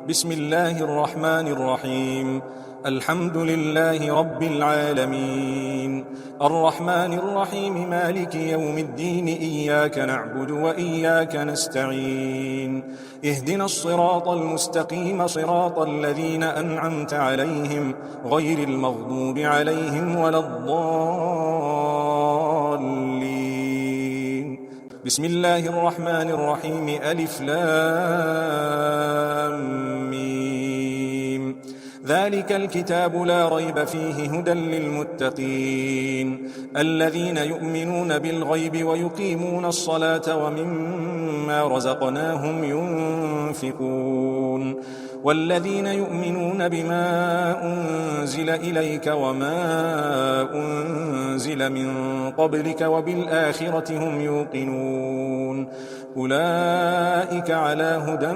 بسم الله الرحمن الرحيم. الحمد لله رب العالمين، الرحمن الرحيم، مالك يوم الدين، إياك نعبد وإياك نستعين، اهدنا الصراط المستقيم، صراط الذين أنعمت عليهم غير المغضوب عليهم ولا الضالين. بسم الله الرحمن الرحيم. ألف لام ميم. ذلك الكتاب لا ريب فيه هدى للمتقين الذين يؤمنون بالغيب ويقيمون الصلاة ومما رزقناهم ينفقون والذين يؤمنون بما أنزل إليك وما أنزل من قبلك وبالآخرة هم يوقنون أولئك على هدى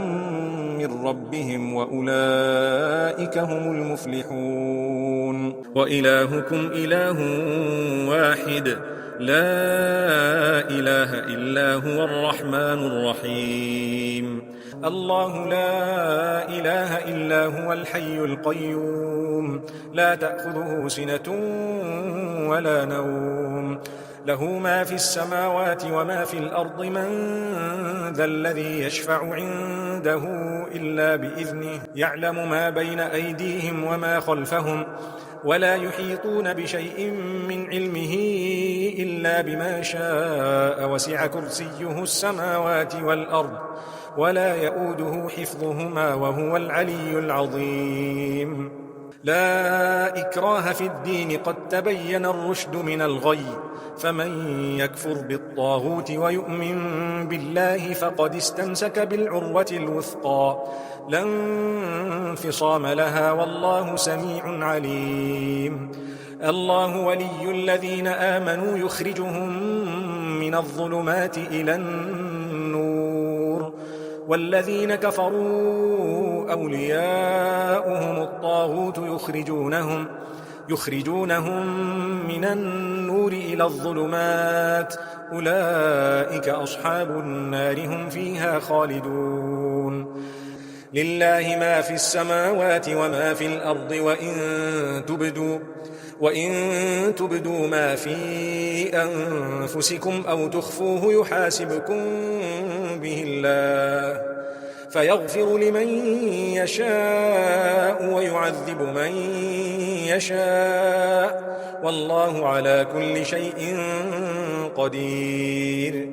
من ربهم وأولئك هم المفلحون. وإلهكم إله واحد لا إله إلا هو الرحمن الرحيم. الله لا إله إلا هو الحي القيوم لا تأخذه سنة ولا نوم له ما في السماوات وما في الأرض من ذا الذي يشفع عنده إلا بإذنه يعلم ما بين أيديهم وما خلفهم ولا يحيطون بشيء من علمه إلا بما شاء وسع كرسيه السماوات والأرض ولا يؤوده حفظهما وهو العلي العظيم. لا إكراه في الدين قد تبين الرشد من الغي فمن يكفر بالطاغوت ويؤمن بالله فقد استمسك بالعروة الوثقى لا انفصام لها والله سميع عليم. الله ولي الذين آمنوا يخرجهم من الظلمات إلى النور والذين كفروا أولياؤهم الطاغوت يخرجونهم من النور إلى الظلمات أولئك أصحاب النار هم فيها خالدون. لله ما في السماوات وما في الأرض وإن تبدوا ما في أنفسكم أو تخفوه يحاسبكم به الله فيغفر لمن يشاء ويعذب من يشاء والله على كل شيء قدير.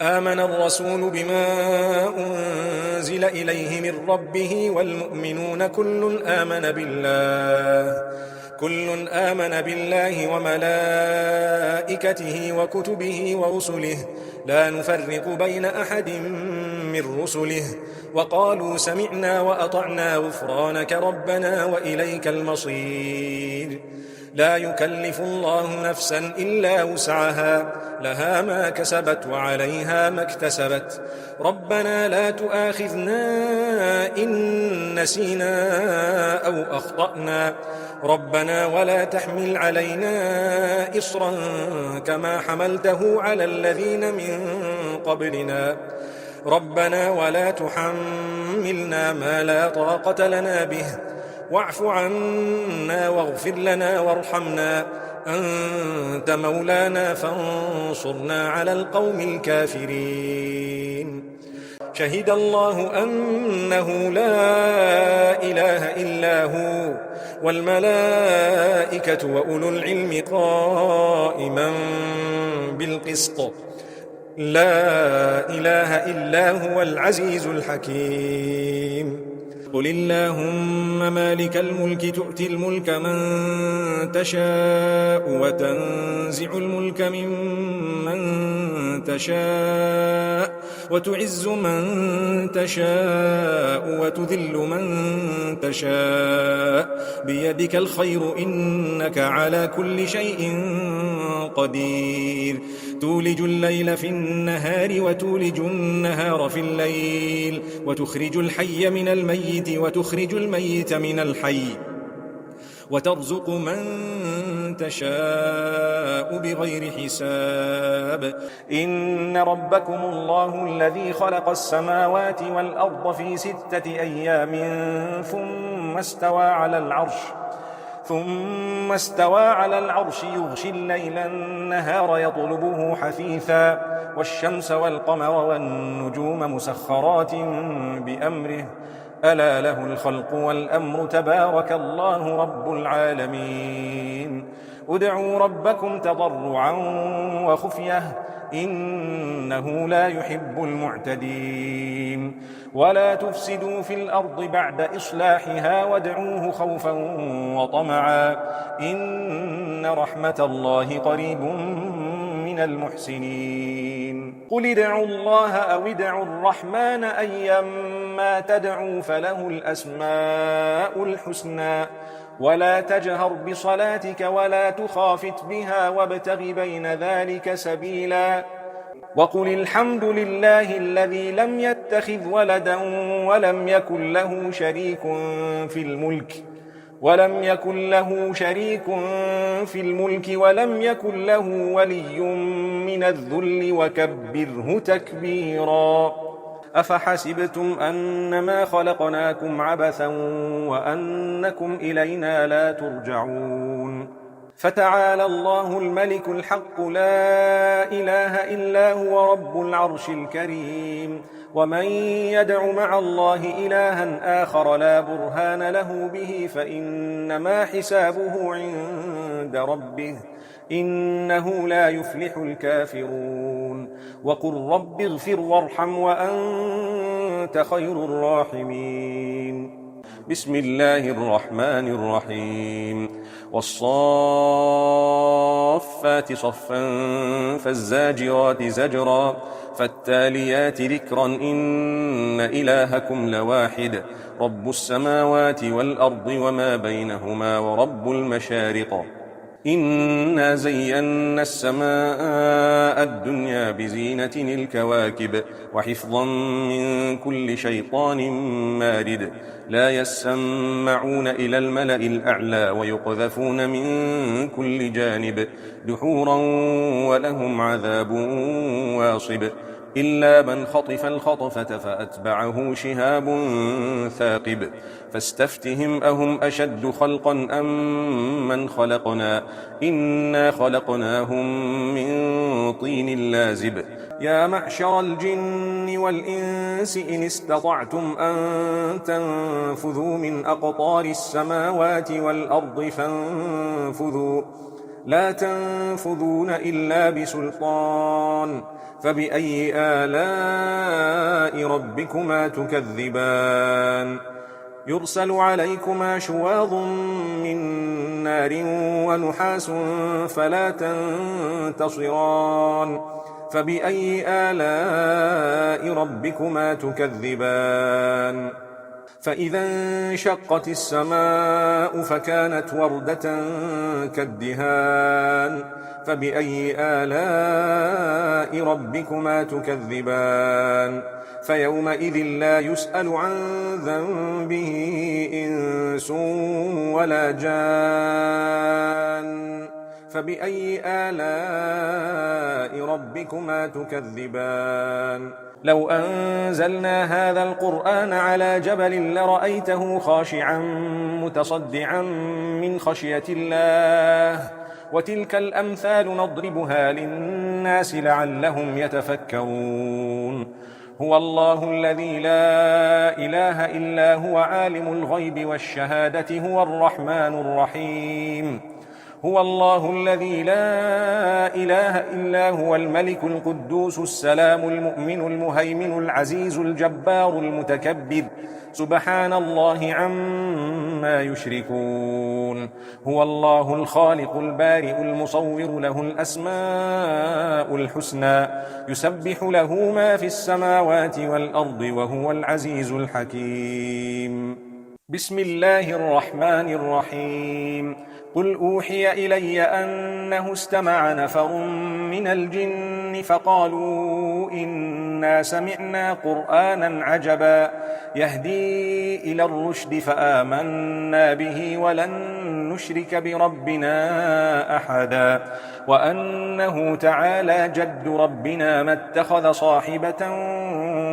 آمن الرسول بما أنزل إليه من ربه والمؤمنون كل آمن بالله وملائكته وكتبه ورسله لا نفرق بين أحد من رسله وقالوا سمعنا وأطعنا غفرانك ربنا وإليك المصير. لا يكلف الله نفسا إلا وسعها لها ما كسبت وعليها ما اكتسبت ربنا لا تؤاخذنا إن نسينا أو أخطأنا ربنا ولا تحمل علينا إصرا كما حملته على الذين من قبلنا ربنا ولا تحملنا ما لا طاقة لنا به واعف عنا واغفر لنا وارحمنا أنت مولانا فانصرنا على القوم الكافرين. شهد الله أنه لا إله إلا هو والملائكة وأولو العلم قائما بالقسط لا إله إلا هو العزيز الحكيم. قل اللهم مالك الملك تؤتي الملك من تشاء وتنزع الملك ممن تشاء وتعز من تشاء وتذل من تشاء بيدك الخير إنك على كل شيء قدير. تولج الليل في النهار وتولج النهار في الليل وتخرج الحي من الميت وتخرج الميت من الحي وترزق من تشاء بغير حساب. إن ربكم الله الذي خلق السماوات والأرض في 6 أيام ثم استوى على العرش يغشي الليل النهار يطلبه حثيثا والشمس والقمر والنجوم مسخرات بأمره ألا له الخلق والأمر تبارك الله رب العالمين. ادعوا ربكم تضرعا وخفية إنه لا يحب المعتدين. ولا تفسدوا في الأرض بعد إصلاحها وادعوه خوفا وطمعا إن رحمة الله قريب من المحسنين. قل ادعوا الله أو ادعوا الرحمن أيما تدعوا فله الأسماء الحسنى ولا تجهر بصلاتك ولا تخافت بها وابتغ بين ذلك سبيلا. وقل الحمد لله الذي لم يتخذ ولدا ولم يكن له شريك في الملك ولم يكن له ولي من الذل وكبره تكبيرا. أفحسبتم أنما خلقناكم عبثا وأنكم إلينا لا ترجعون. فتعالى الله الملك الحق لا إله إلا هو رب العرش الكريم. ومن يدع مع الله إلها آخر لا برهان له به فإنما حسابه عند ربه إنه لا يفلح الكافرون. وقل رب اغفر وارحم وأنت خير الراحمين. بسم الله الرحمن الرحيم. والصافات صفا فالزاجرات زجرا فالتاليات ذكرا إن إلهكم لواحد رب السماوات والأرض وما بينهما ورب المشارق. إنا زينا السماء الدنيا بزينة الكواكب وحفظا من كل شيطان مارد لا يسمعون إلى الملأ الأعلى ويقذفون من كل جانب دحورا ولهم عذاب واصب إلا من خطف الخطفة فأتبعه شهاب ثاقب فاستفتهم أهم أشد خلقا أم من خلقنا إنا خلقناهم من طين لازب. يا معشر الجن والإنس إن استطعتم أن تنفذوا من أقطار السماوات والأرض فانفذوا لا تنفذون إلا بسلطان. فبأي آلاء ربكما تكذبان. يرسل عليكما شواظ من نار ونحاس فلا تنتصران. فبأي آلاء ربكما تكذبان. فإذا انشقت السماء فكانت وردة كالدهان. فبأي آلاء ربكما تكذبان. فيومئذ لا يسأل عن ذنبه إنس ولا جان. فبأي آلاء ربكما تكذبان. لو أنزلنا هذا القرآن على جبل لرأيته خاشعا متصدعا من خشية الله. وتلك الأمثال نضربها للناس لعلهم يتفكرون. هو الله الذي لا إله إلا هو عالم الغيب والشهادة هو الرحمن الرحيم. هو الله الذي لا إله إلا هو الملك القدوس السلام المؤمن المهيمن العزيز الجبار المتكبر سبحان الله عما يشركون. هو الله الخالق البارئ المصور له الأسماء الحسنى يسبح له ما في السماوات والأرض وهو العزيز الحكيم. بسم الله الرحمن الرحيم. قل أوحي إلي أنه استمع نفر من الجن فقالوا إنا سمعنا قرآنا عجبا يهدي إلى الرشد فآمنا به ولن نشرك بربنا أحدا وأنه تعالى جد ربنا ما اتخذ صاحبة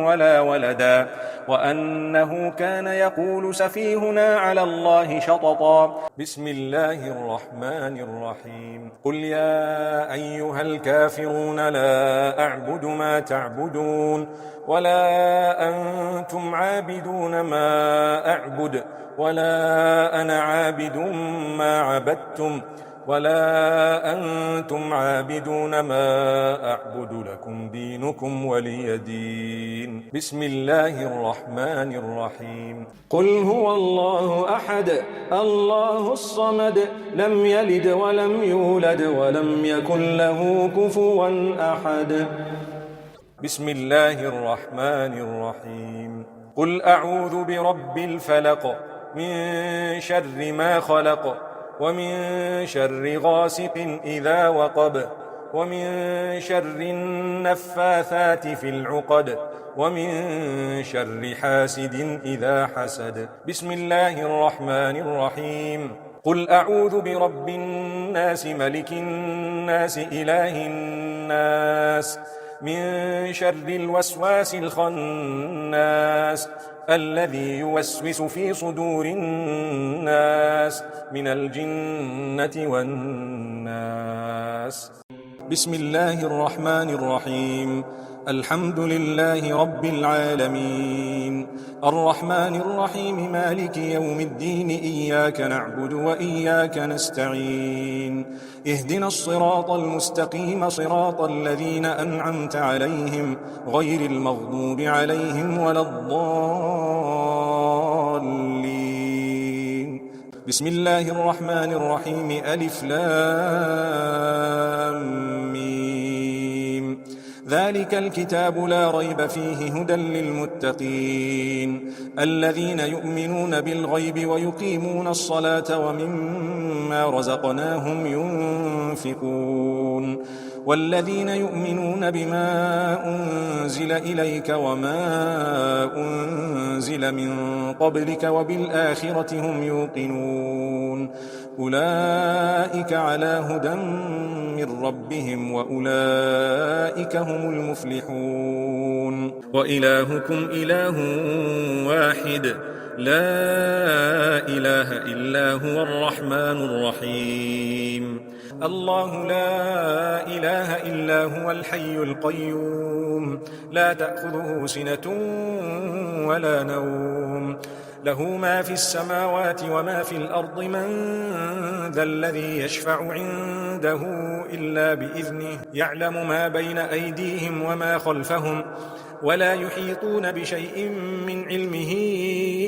ولا ولدا وأنه كان يقول سفيهنا على الله شططا. بسم الله الرحمن الرحيم. قل يا أيها الكافرون لا أعبد ما تعبدون ولا أنتم عابدون ما أعبد ولا أنا عابد ما عبدتم ولا أنتم عابدون ما أعبد لكم دينكم ولي دين. بسم الله الرحمن الرحيم. قل هو الله أحد الله الصمد لم يلد ولم يولد ولم يكن له كفوا أحد. بسم الله الرحمن الرحيم. قل أعوذ برب الفلق من شر ما خلق ومن شر غاسق إذا وقب ومن شر النفاثات في العقد ومن شر حاسد إذا حسد. بسم الله الرحمن الرحيم. قل أعوذ برب الناس ملك الناس إله الناس من شر الوسواس الخناس الذي يوسوس في صدور الناس من الجنة والناس. بسم الله الرحمن الرحيم. الحمد لله رب العالمين الرحمن الرحيم مالك يوم الدين إياك نعبد وإياك نستعين اهدنا الصراط المستقيم صراط الذين أنعمت عليهم غير المغضوب عليهم ولا الضالين. بسم الله الرحمن الرحيم. ألف لام ميم. ذلك الكتاب لا ريب فيه هدى للمتقين الذين يؤمنون بالغيب ويقيمون الصلاة ومما رزقناهم ينفقون والذين يؤمنون بما أنزل إليك وما أنزل من قبلك وبالآخرة هم يوقنون أولئك على هدى من ربهم وأولئك هم المفلحون. وإلهكم إله واحد لا إله إلا هو الرحمن الرحيم. الله لا إله إلا هو الحي القيوم لا تأخذه سنة ولا نوم له ما في السماوات وما في الأرض من ذا الذي يشفع عنده إلا بإذنه يعلم ما بين أيديهم وما خلفهم ولا يحيطون بشيء من علمه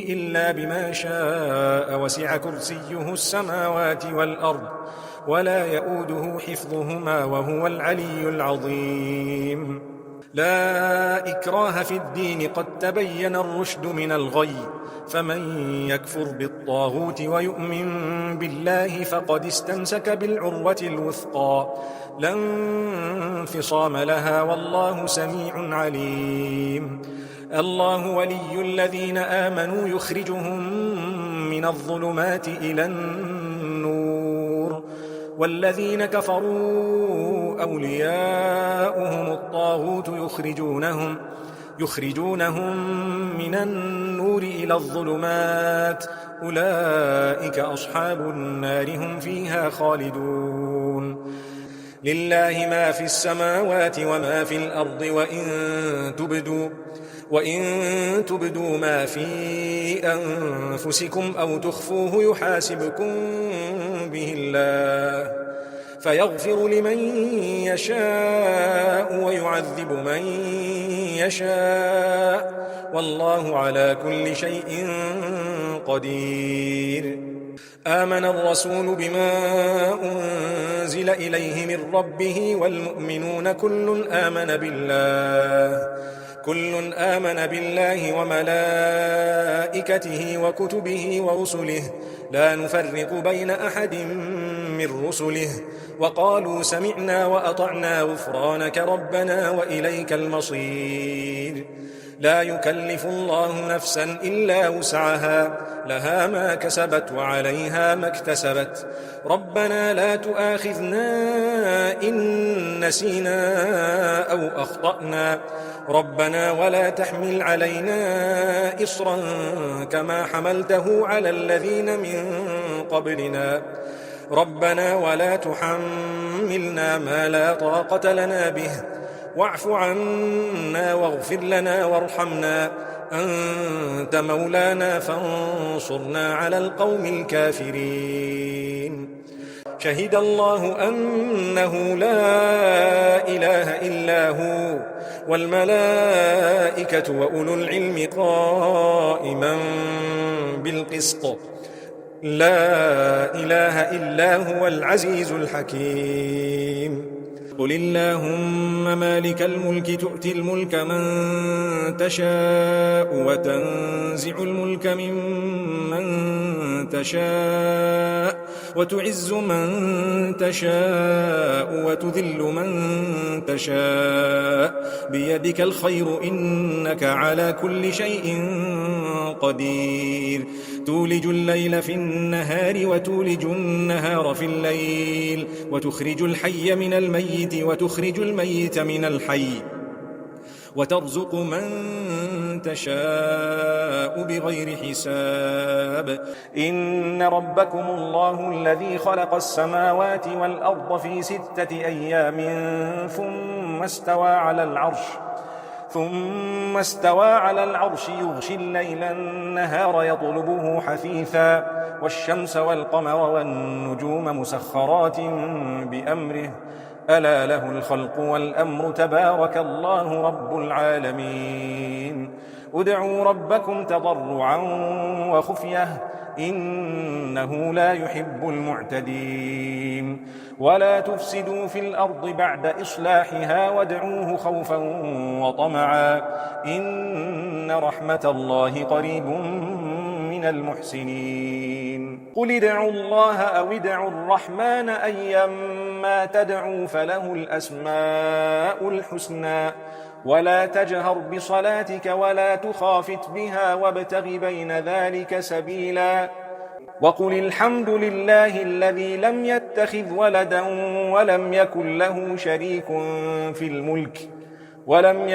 إلا بما شاء وسع كرسيه السماوات والأرض ولا يؤوده حفظهما وهو العلي العظيم. لا إكراه في الدين قد تبين الرشد من الغي فمن يكفر بالطاغوت ويؤمن بالله فقد استمسك بالعروة الوثقى لا انفصام لها والله سميع عليم. الله ولي الذين آمنوا يخرجهم من الظلمات إلى النور والذين كفروا أولياؤهم الطاغوت يخرجونهم من النور إلى الظلمات أولئك أصحاب النار هم فيها خالدون. لله ما في السماوات وما في الأرض وإن تبدوا ما في أنفسكم أو تخفوه يحاسبكم به الله فيغفر لمن يشاء ويعذب من يشاء والله على كل شيء قدير. آمن الرسول بما أنزل إليه من ربه والمؤمنون كل آمن بالله وملائكته وكتبه ورسله لا نفرق بين أحد من رسله وقالوا سمعنا وأطعنا غفرانك ربنا وإليك المصير. لا يكلف الله نفسا إلا وسعها، لها ما كسبت وعليها ما اكتسبت. ربنا لا تؤاخذنا إن نسينا أو أخطأنا، ربنا ولا تحمل علينا إصرا كما حملته على الذين من قبلنا، ربنا ولا تحملنا ما لا طاقة لنا به، واعف عنا واغفر لنا وارحمنا، أنت مولانا فانصرنا على القوم الكافرين. شهد الله أنه لا إله إلا هو والملائكة وأولو العلم قائما بالقسط، لا إله إلا هو العزيز الحكيم. قل اللهم مالك الملك تؤتي الملك من تشاء وتنزع الملك ممن تشاء وتعز من تشاء وتذل من تشاء بيدك الخير إنك على كل شيء قدير. تولج الليل في النهار وتولج النهار في الليل وتخرج الحي من الميت وتخرج الميت من الحي وترزق من تشاء بغير حساب. إن ربكم الله الذي خلق السماوات والأرض في 6 أيام ثم استوى على العرش يغشي الليل النهار يطلبه حثيثا، والشمس والقمر والنجوم مسخرات بأمره، ألا له الخلق والأمر تبارك الله رب العالمين. ادعوا ربكم تضرعا وخفية إنه لا يحب المعتدين. ولا تفسدوا في الأرض بعد إصلاحها وادعوه خوفا وطمعا إن رحمة الله قريب من المحسنين. قل ادعوا الله أو ادعوا الرحمن أيما تدعوا فله الأسماء الحسنى، ولا تجهر بصلاتك ولا تخافت بها وابتغ بين ذلك سبيلا. وقل الحمد لله الذي لم يتخذ ولدا ولم يكن له شريك في الملك ولم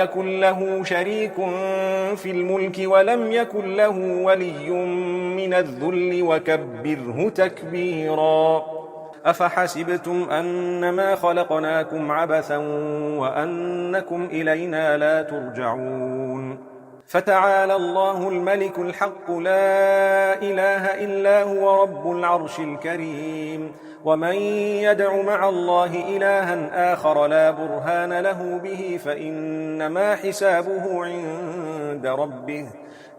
يكن له ولي من الذل وكبره تكبيرا. أفحسبتم أنما خلقناكم عبثا وأنكم إلينا لا ترجعون. فتعالى الله الملك الحق لا إله إلا هو رب العرش الكريم. ومن يدع مع الله إلها آخر لا برهان له به فإنما حسابه عند ربه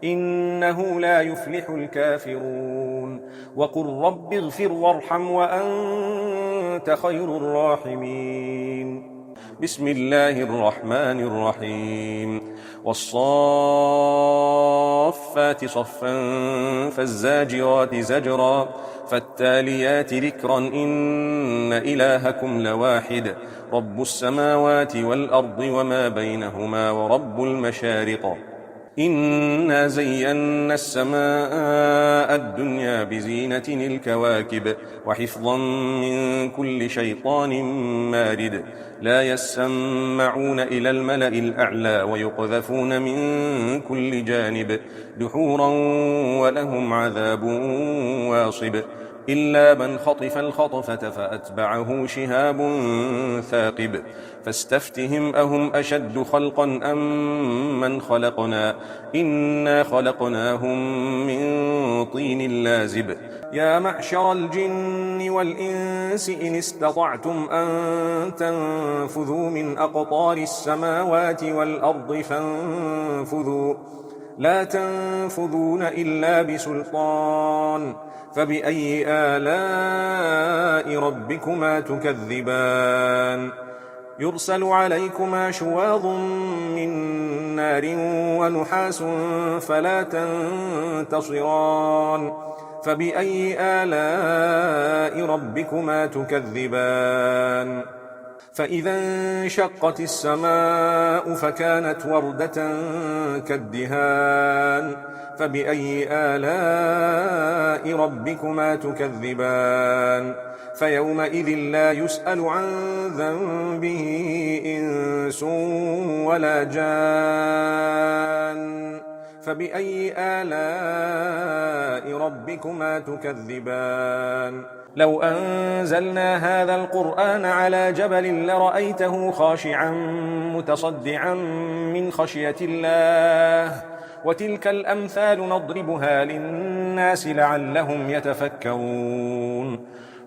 إنه لا يفلح الكافرون. وقل رب اغفر وارحم وأنت خير الراحمين. بسم الله الرحمن الرحيم. والصافات صفا فالزاجرات زجرا فالتاليات ذكرا إن إلهكم لواحد رب السماوات والأرض وما بينهما ورب المشارق. إنا زينا السماء الدنيا بزينة الكواكب وحفظا من كل شيطان مارد. لا يسمعون إلى الملأ الأعلى ويقذفون من كل جانب دحورا ولهم عذاب واصب. إلا من خطف الخطفة فأتبعه شهاب ثاقب. فاستفتهم أهم أشد خلقا أم من خلقنا إنا خلقناهم من طين لازب. يا معشر الجن والإنس إن استطعتم أن تنفذوا من أقطار السماوات والأرض فانفذوا لا تنفذون إلا بسلطان. فبأي آلاء ربكما تكذبان. يرسل عليكما شواظ من نار ونحاس فلا تنتصران. فبأي آلاء ربكما تكذبان. فإذا انشقت السماء فكانت وردة كالدهان فبأي آلاء ربكما تكذبان فيومئذ لا يسأل عن ذنبه إنس ولا جان فبأي آلاء ربكما تكذبان لو أنزلنا هذا القرآن على جبل لرأيته خاشعا متصدعا من خشية الله وتلك الأمثال نضربها للناس لعلهم يتفكرون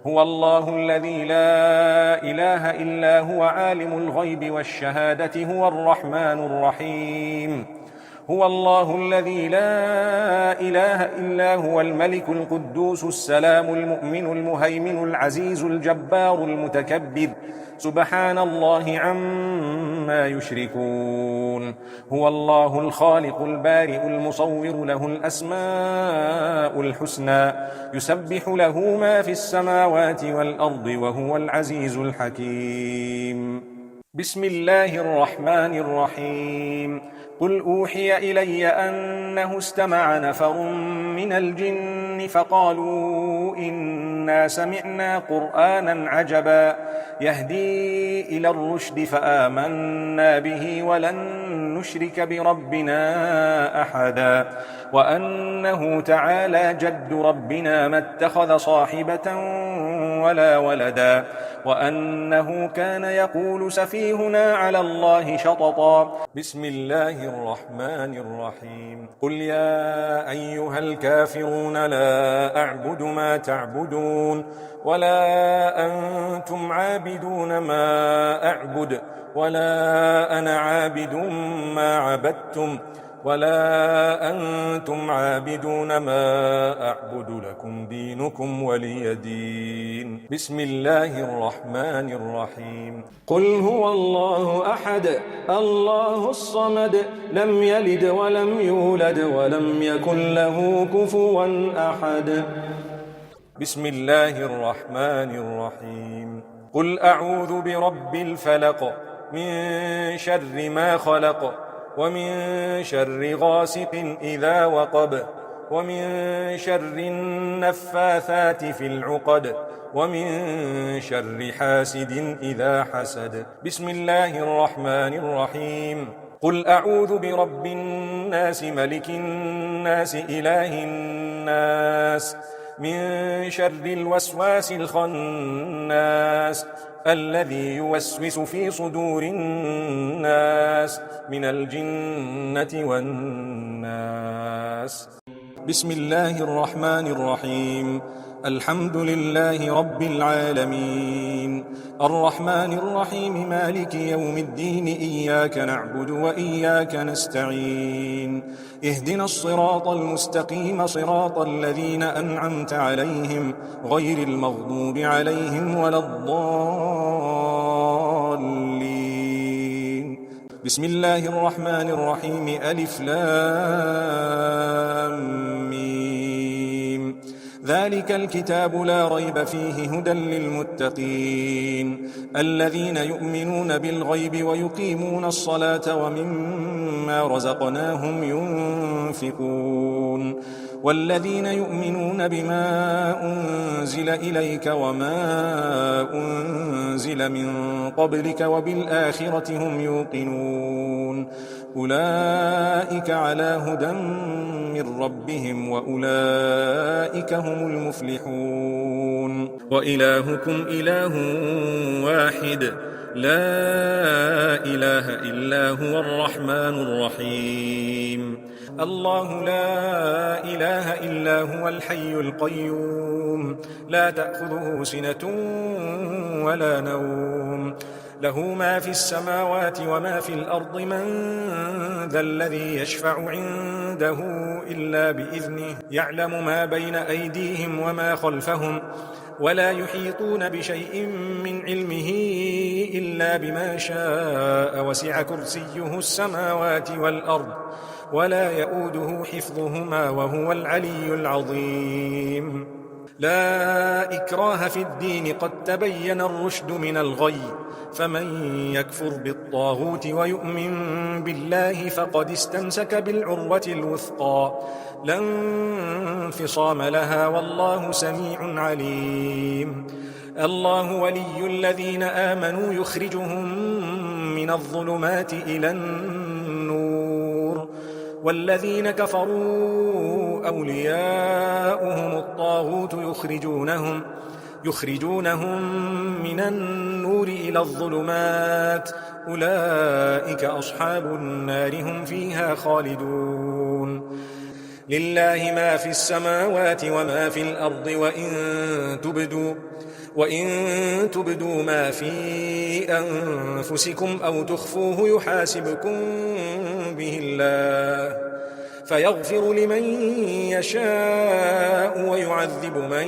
هو الله الذي لا إله إلا هو عالم الغيب والشهادة هو الرحمن الرحيم هو الله الذي لا إله إلا هو الملك القدوس السلام المؤمن المهيمن العزيز الجبار المتكبر سبحان الله عما يشركون هو الله الخالق البارئ المصور له الأسماء الحسنى يسبح له ما في السماوات والأرض وهو العزيز الحكيم بسم الله الرحمن الرحيم قل أوحي إلي أنه استمع نفر من الجن فقالوا إنا سمعنا قرآنا عجبا يهدي إلى الرشد فآمنا به ولن نشرك بربنا أحدا وأنه تعالى جد ربنا ما اتخذ صاحبة ولا ولدا وأنه كان يقول سفيهنا على الله شططا بسم الله الرحمن الرحيم قل يا أيها الكافرون لا أعبد ما تعبدون ولا أنتم عابدون ما أعبد ولا أنا عابد ما عبدتم ولا أنتم عابدون ما أعبد لكم دينكم ولي دين بسم الله الرحمن الرحيم قل هو الله أحد الله الصمد لم يلد ولم يولد ولم يكن له كفوا أحد بسم الله الرحمن الرحيم قل أعوذ برب الفلق من شر ما خلق ومن شر غاسق إذا وقب ومن شر النفاثات في العقد ومن شر حاسد إذا حسد بسم الله الرحمن الرحيم قل أعوذ برب الناس ملك الناس إله الناس من شر الوسواس الخناس الذي يوسوس في صدور الناس من الجنة والناس بسم الله الرحمن الرحيم الحمد لله رب العالمين الرحمن الرحيم مالك يوم الدين إياك نعبد وإياك نستعين اهدنا الصراط المستقيم صراط الذين أنعمت عليهم غير المغضوب عليهم ولا الضالين بسم الله الرحمن الرحيم ألف لام ميم ذلك الكتاب لا ريب فيه هدى للمتقين الذين يؤمنون بالغيب ويقيمون الصلاة ومما رزقناهم ينفقون والذين يؤمنون بما أنزل إليك وما أنزل من قبلك وبالآخرة هم يوقنون أولئك على هدى من ربهم وأولئك هم المفلحون وإلهكم إله واحد لا إله إلا هو الرحمن الرحيم الله لا إله إلا هو الحي القيوم لا تأخذه سنة ولا نوم له ما في السماوات وما في الأرض من ذا الذي يشفع عنده إلا بإذنه يعلم ما بين أيديهم وما خلفهم ولا يحيطون بشيء من علمه إلا بما شاء وسع كرسيه السماوات والأرض ولا يؤوده حفظهما وهو العلي العظيم لا إكراه في الدين قد تبين الرشد من الغي فمن يكفر بالطاغوت ويؤمن بالله فقد استمسك بالعروة الوثقى لا انفصام لها والله سميع عليم الله ولي الذين آمنوا يخرجهم من الظلمات إلى النور والذين كفروا أولياؤهم الطاغوت يخرجونهم من النور إلى الظلمات أولئك أصحاب النار هم فيها خالدون لله ما في السماوات وما في الأرض وإن تبدوا ما في أنفسكم أو تخفوه يحاسبكم به الله فيغفر لمن يشاء ويعذب من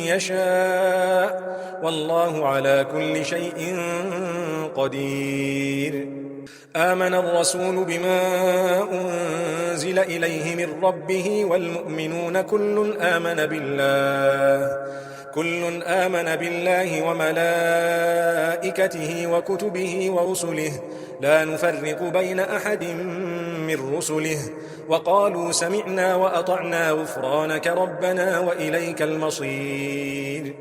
يشاء والله على كل شيء قدير آمن الرسول بما أنزل إليه من ربه والمؤمنون كل آمن بالله وملائكته وكتبه ورسله لا نفرق بين أحد من رسله وقالوا سمعنا وأطعنا غفرانك ربنا وإليك المصير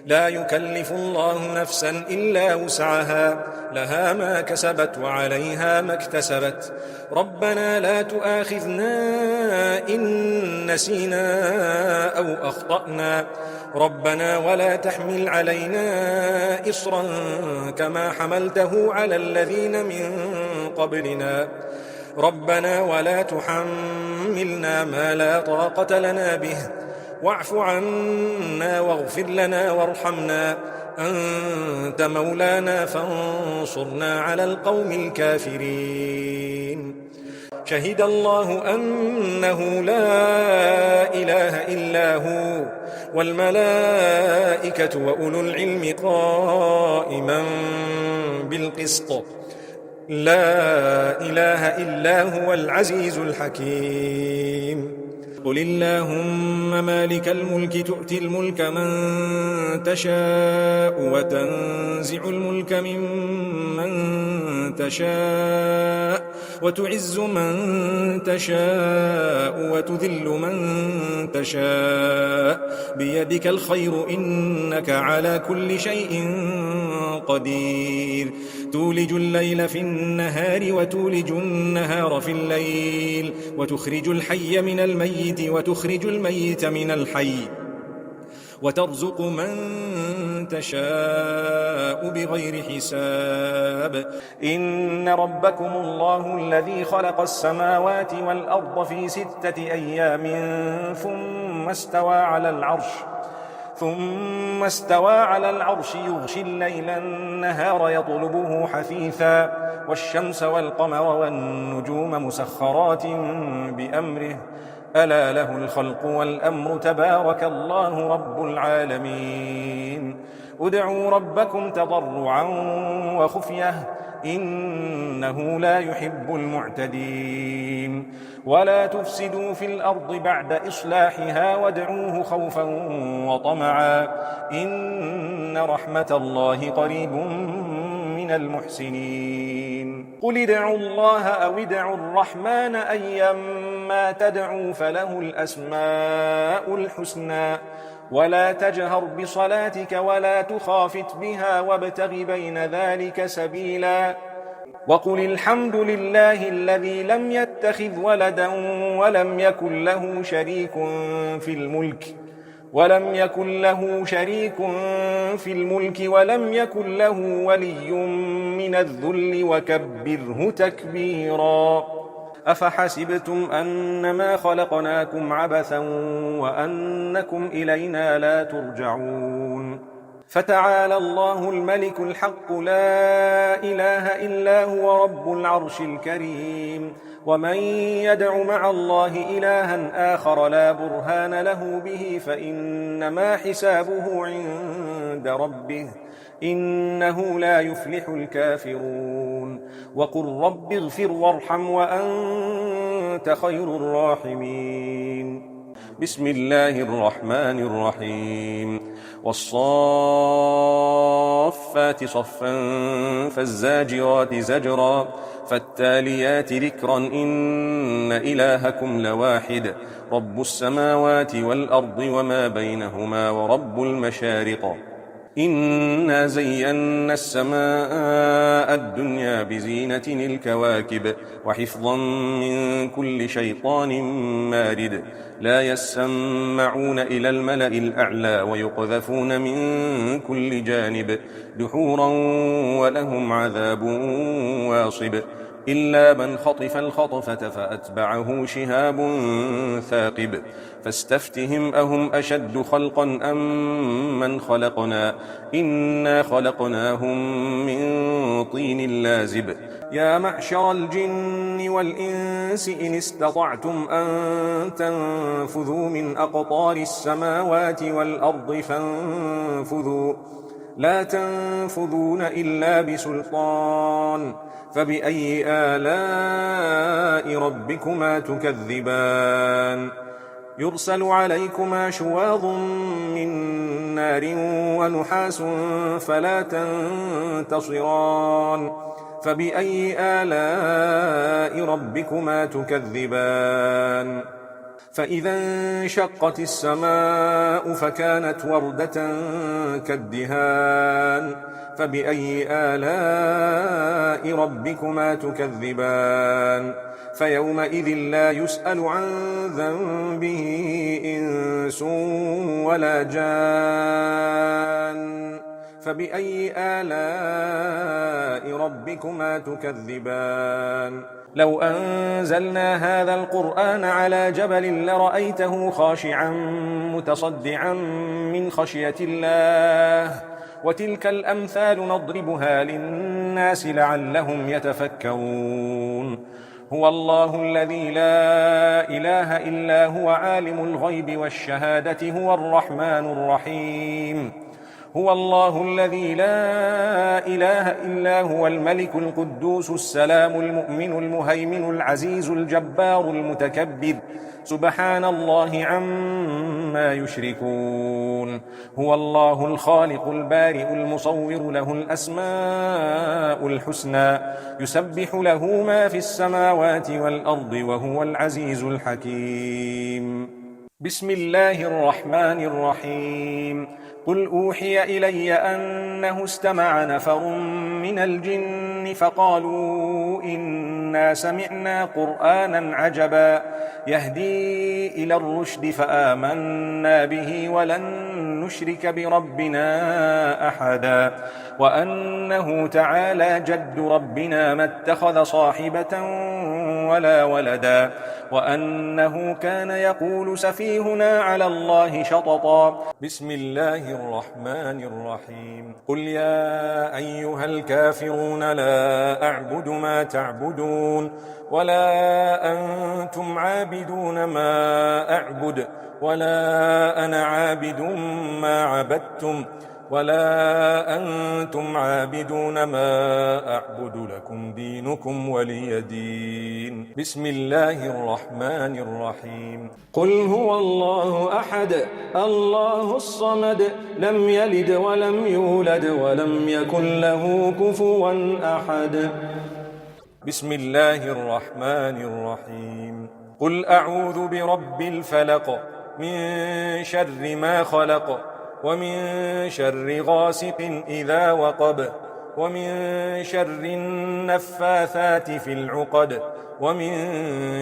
لا يكلف الله نفسا إلا وسعها لها ما كسبت وعليها ما اكتسبت ربنا لا تؤاخذنا إن نسينا أو أخطأنا ربنا ولا تحمل علينا إصرا كما حملته على الذين من قبلنا ربنا ولا تحملنا ما لا طاقة لنا به واعف عنا واغفر لنا وارحمنا أنت مولانا فانصرنا على القوم الكافرين شهد الله أنه لا إله إلا هو والملائكة وأولو العلم قائما بالقسط لا إله إلا هو العزيز الحكيم قل اللهم مالك الملك تؤتي الملك من تشاء وتنزع الملك ممن تشاء وتعز من تشاء وتذل من تشاء بيدك الخير إنك على كل شيء قدير تولج الليل في النهار وتولج النهار في الليل وتخرج الحي من الميت وتخرج الميت من الحي وترزق من تشاء بغير حساب إن ربكم الله الذي خلق السماوات والأرض في 6 أيام ثم استوى على العرش يغشي الليل النهار يطلبه حثيثا والشمس والقمر والنجوم مسخرات بأمره ألا له الخلق والأمر تبارك الله رب العالمين ادعوا ربكم تضرعا وخفية إنه لا يحب المعتدين ولا تفسدوا في الأرض بعد إصلاحها وادعوه خوفا وطمعا إن رحمة الله قريب من المحسنين قل ادعوا الله أو ادعوا الرحمن أيما تدعوا فله الأسماء الحسنى ولا تجهر بصلاتك ولا تخافت بها وابتغ بين ذلك سبيلا وقل الحمد لله الذي لم يتخذ ولدا ولم يكن له شريك في الملك ولم يكن له ولي من الذل وكبره تكبيرا أفحسبتم أنما خلقناكم عبثا وأنكم إلينا لا ترجعون فتعالى الله الملك الحق لا إله إلا هو رب العرش الكريم ومن يدع مع الله إلها آخر لا برهان له به فإنما حسابه عند ربه إنه لا يفلح الكافرون وقل رب اغفر وارحم وأنت خير الراحمين بسم الله الرحمن الرحيم والصافات صفا فالزاجرات زجرا فالتاليات ذكرا إن إلهكم لواحد رب السماوات والأرض وما بينهما ورب المشارق إنا زينا السماء الدنيا بزينة الكواكب وحفظا من كل شيطان مارد لا يسمعون إلى الملأ الأعلى ويقذفون من كل جانب دحورا ولهم عذاب واصب إلا من خطف الخطفة فأتبعه شهاب ثاقب فاستفتهم أهم أشد خلقا أم من خلقنا إنا خلقناهم من طين لازب يا معشر الجن والإنس إن استطعتم أن تنفذوا من أقطار السماوات والأرض فانفذوا لا تنفذون إلا بسلطان فبأي آلاء ربكما تكذبان يرسل عليكما شواظ من نار ونحاس فلا تنتصران فبأي آلاء ربكما تكذبان فإذا انشقت السماء فكانت وردة كالدهان فبأي آلاء ربكما تكذبان فيومئذ لا يسأل عن ذنبه إنس ولا جان فبأي آلاء ربكما تكذبان لو أنزلنا هذا القرآن على جبل لرأيته خاشعا متصدعا من خشية الله وتلك الأمثال نضربها للناس لعلهم يتفكرون هو الله الذي لا إله إلا هو عالم الغيب والشهادة هو الرحمن الرحيم هو الله الذي لا إله إلا هو الملك القدوس السلام المؤمن المهيمن العزيز الجبار المتكبر سبحان الله عما يشركون هو الله الخالق البارئ المصور له الأسماء الحسنى يسبح له ما في السماوات والأرض وهو العزيز الحكيم بسم الله الرحمن الرحيم قل أوحي إلي أنه استمع نفر من الجن فقالوا إنا سمعنا قرآنا عجبا يهدي إلى الرشد فآمنا به ولن نشرك بربنا أحدا وأنه تعالى جد ربنا ما اتخذ صاحبة ولا ولدا وأنه كان يقول سفيهنا على الله شططا بسم الله الرحمن الرحيم قل يا أيها الكافرون لا أعبد ما تعبدون ولا أنتم عابدون ما أعبد ولا أنا عابد ما عبدتم ولا أنتم عابدون ما أعبد لكم دينكم ولي دين بسم الله الرحمن الرحيم قل هو الله أحد الله الصمد لم يلد ولم يولد ولم يكن له كفوا أحد بسم الله الرحمن الرحيم قل أعوذ برب الفلق من شر ما خلق ومن شر غاسق إذا وقب ومن شر النفاثات في العقد ومن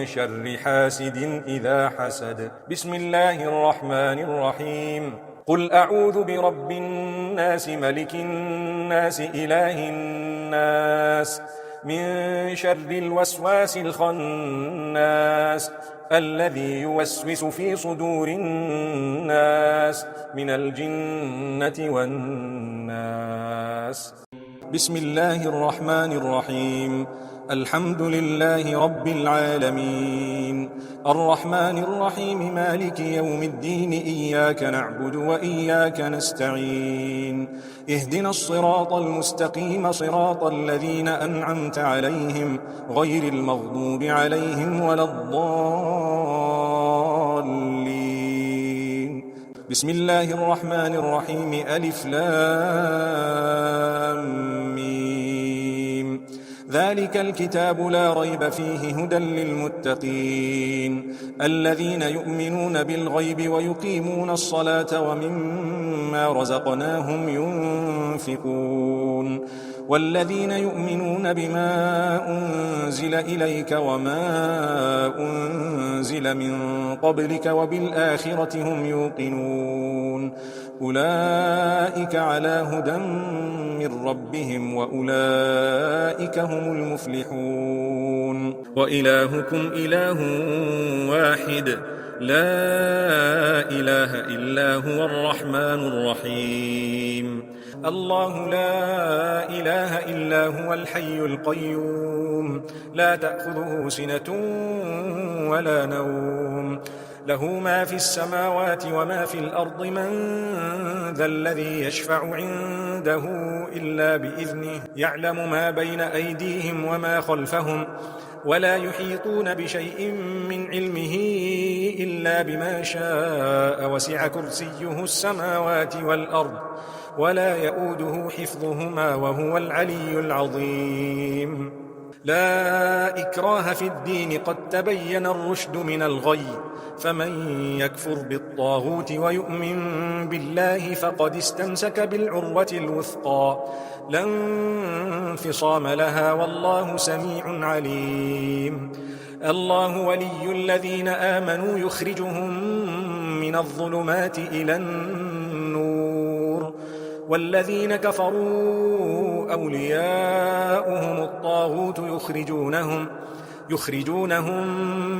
شر حاسد إذا حسد بسم الله الرحمن الرحيم قل أعوذ برب الناس ملك الناس إله الناس من شر الوسواس الخناس الذي يوسوس في صدور الناس من الجنة والناس بسم الله الرحمن الرحيم الحمد لله رب العالمين الرحمن الرحيم مالك يوم الدين إياك نعبد وإياك نستعين اهدنا الصراط المستقيم صراط الذين أنعمت عليهم غير المغضوب عليهم ولا الضالين بسم الله الرحمن الرحيم ألف لام ميم. ذلك الكتاب لا ريب فيه هدى للمتقين الذين يؤمنون بالغيب ويقيمون الصلاة ومما رزقناهم ينفقون والذين يؤمنون بما أنزل إليك وما أنزل من قبلك وبالآخرة هم يوقنون أولئك على هدى من ربهم وأولئك هم المفلحون. وإلهكم إله واحد لا إله إلا هو الرحمن الرحيم. الله لا إله إلا هو الحي القيوم لا تأخذه سنة ولا نوم له ما في السماوات وما في الأرض من ذا الذي يشفع عنده إلا بإذنه يعلم ما بين أيديهم وما خلفهم ولا يحيطون بشيء من علمه إلا بما شاء وسع كرسيه السماوات والأرض ولا يؤوده حفظهما وهو العلي العظيم. لا إكراه في الدين قد تبين الرشد من الغي فمن يكفر بالطاغوت ويؤمن بالله فقد استمسك بالعروة الوثقى لا انفصام لها والله سميع عليم. الله ولي الذين آمنوا يخرجهم من الظلمات إلى النور والذين كفروا أولياؤهم الطاغوت يخرجونهم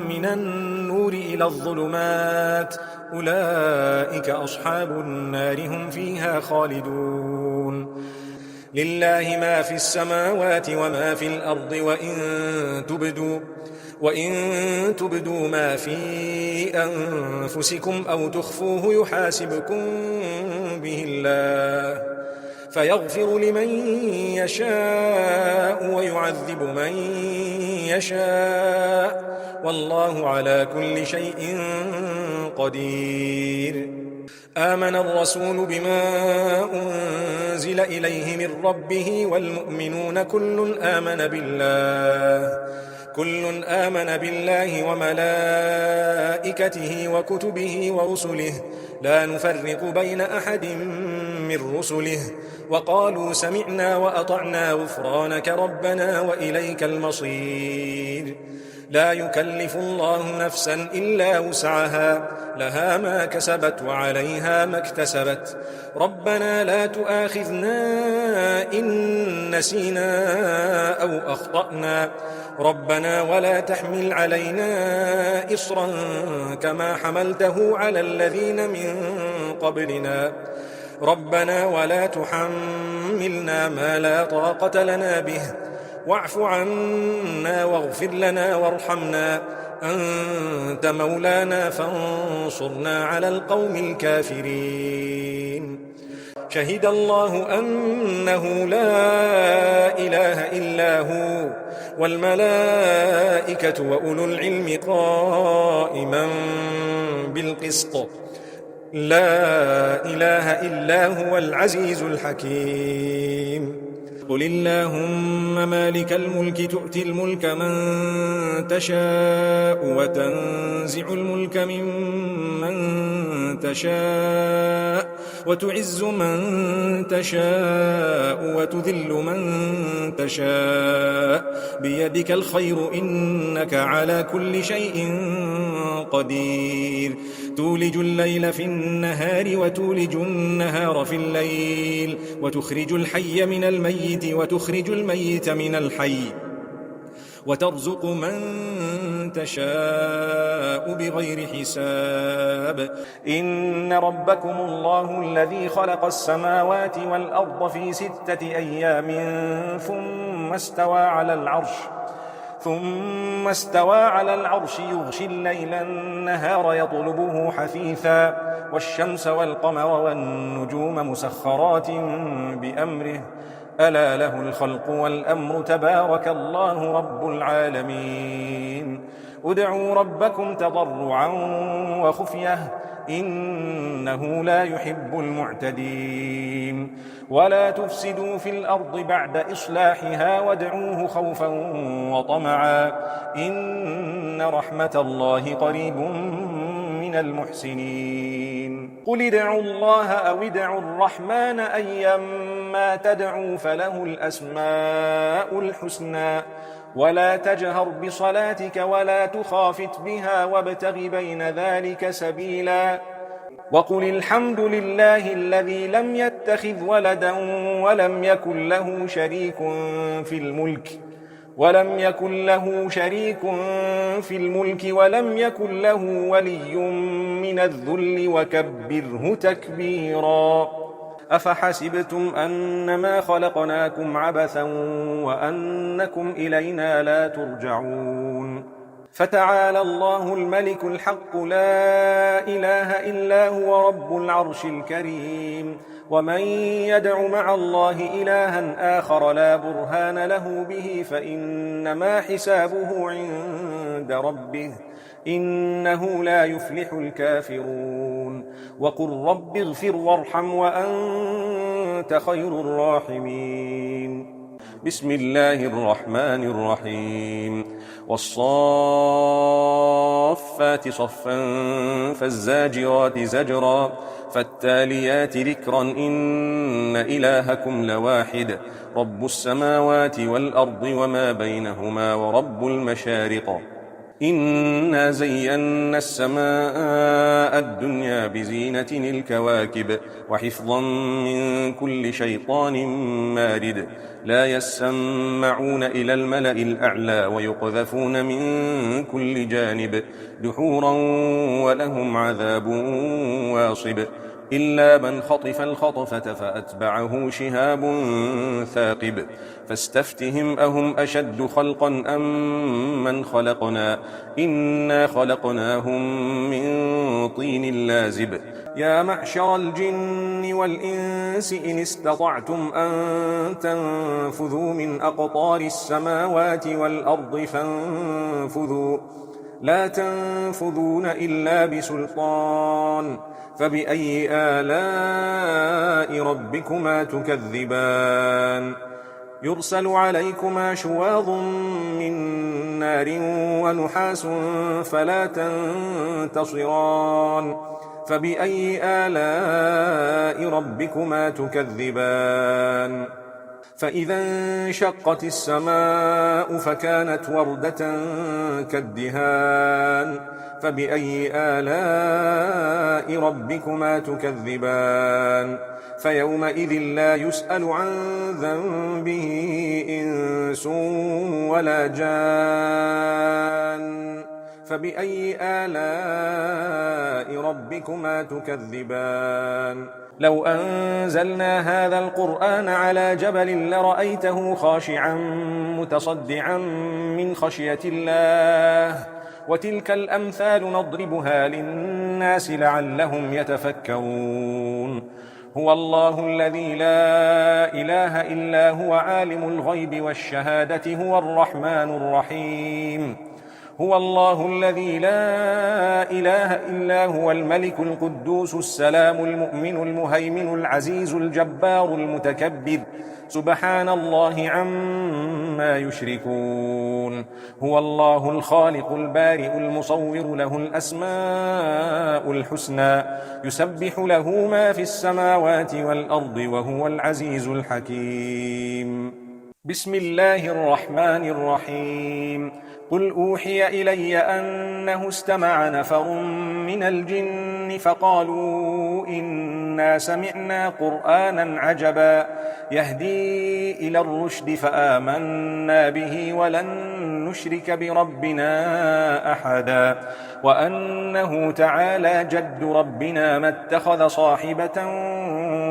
من النور إلى الظلمات أولئك أصحاب النار هم فيها خالدون. لله ما في السماوات وما في الأرض وإن تبدوا ما في أنفسكم أو تخفوه يحاسبكم به الله فيغفر لمن يشاء ويعذب من يشاء والله على كل شيء قدير. آمن الرسول بما أنزل إليه من ربه والمؤمنون كل آمن بالله وملائكته وكتبه ورسله لا نفرق بين أحد من رسله وقالوا سمعنا وأطعنا غفرانك ربنا وإليك المصير. لا يكلف الله نفسا إلا وسعها لها ما كسبت وعليها ما اكتسبت ربنا لا تؤاخذنا إن نسينا أو أخطأنا ربنا ولا تحمل علينا إصرا كما حملته على الذين من قبلنا ربنا ولا تحملنا ما لا طاقة لنا به واعف عنا واغفر لنا وارحمنا أنت مولانا فانصرنا على القوم الكافرين. شهد الله أنه لا إله إلا هو والملائكة وأولو العلم قائما بالقسط لا إله إلا هو العزيز الحكيم. قل اللهم مالك الملك تؤتي الملك من تشاء وتنزع الملك ممن تشاء وتعز من تشاء وتذل من تشاء بيدك الخير إنك على كل شيء قدير. تولج الليل في النهار وتولج النهار في الليل وتخرج الحي من الميت وتخرج الميت من الحي وترزق من تشاء بغير حساب. إن ربكم الله الذي خلق السماوات والأرض في 6 أيام ثم استوى على العرش يغشي الليل النهار يطلبه حثيثا والشمس والقمر والنجوم مسخرات بأمره ألا له الخلق والأمر تبارك الله رب العالمين. ادعوا ربكم تضرعا وخفية إنه لا يحب المعتدين. ولا تفسدوا في الأرض بعد إصلاحها وادعوه خوفا وطمعا إن رحمة الله قريب من المحسنين. قل ادعوا الله أو ادعوا الرحمن أيما تدعوا فله الأسماء الحسنى ولا تجهر بصلاتك ولا تخافت بها وابتغ بين ذلك سبيلا وقل الحمد لله الذي لم يتخذ ولدا ولم يكن له شريك في الملك ولم يكن له ولي من الذل وكبره تكبيرا. أفحسبتم أنما خلقناكم عبثا وأنكم إلينا لا ترجعون فتعالى الله الملك الحق لا إله إلا هو رب العرش الكريم. ومن يدع مع الله إلها آخر لا برهان له به فإنما حسابه عند ربه إنه لا يفلح الكافرون. وقل رب اغفر وارحم وأنت خير الراحمين. بسم الله الرحمن الرحيم. والصافات صفا فالزاجرات زجرا فالتاليات ذكرا إن إلهكم لواحد رب السماوات والأرض وما بينهما ورب المشارق. إنا زينا السماء الدنيا بزينة الكواكب وحفظا من كل شيطان مارد لا يسمعون إلى الملأ الأعلى ويقذفون من كل جانب دحورا ولهم عذاب واصب إلا من خطف الخطفة فأتبعه شهاب ثاقب فاستفتهم أهم أشد خلقا أم من خلقنا إنا خلقناهم من طين لازب. يا معشر الجن والإنس إن استطعتم أن تنفذوا من أقطار السماوات والأرض فانفذوا لا تنفذون إلا بسلطان فبأي آلاء ربكما تكذبان. يرسل عليكما شواظ من نار ونحاس فلا تنتصران فبأي آلاء ربكما تكذبان. فإذا انشقت السماء فكانت وردة كالدهان فبأي آلاء ربكما تكذبان. فيومئذ لا يسأل عن ذنبه إنس ولا جان فبأي آلاء ربكما تكذبان. لو أنزلنا هذا القرآن على جبل لرأيته خاشعا متصدعا من خشية الله وتلك الأمثال نضربها للناس لعلهم يتفكرون. هو الله الذي لا إله إلا هو عالم الغيب والشهادة هو الرحمن الرحيم. هو الله الذي لا إله إلا هو الملك القدوس السلام المؤمن المهيمن العزيز الجبار المتكبر سبحان الله عما يشركون. هو الله الخالق البارئ المصور له الأسماء الحسنى يسبح له ما في السماوات والأرض وهو العزيز الحكيم. بسم الله الرحمن الرحيم. قل أوحي إلي أنه استمع نفر من الجن فقالوا إنا سمعنا قرآنا عجبا يهدي إلى الرشد فآمنا به ولن نشرك بربنا أحدا وأنه تعالى جد ربنا ما اتخذ صاحبة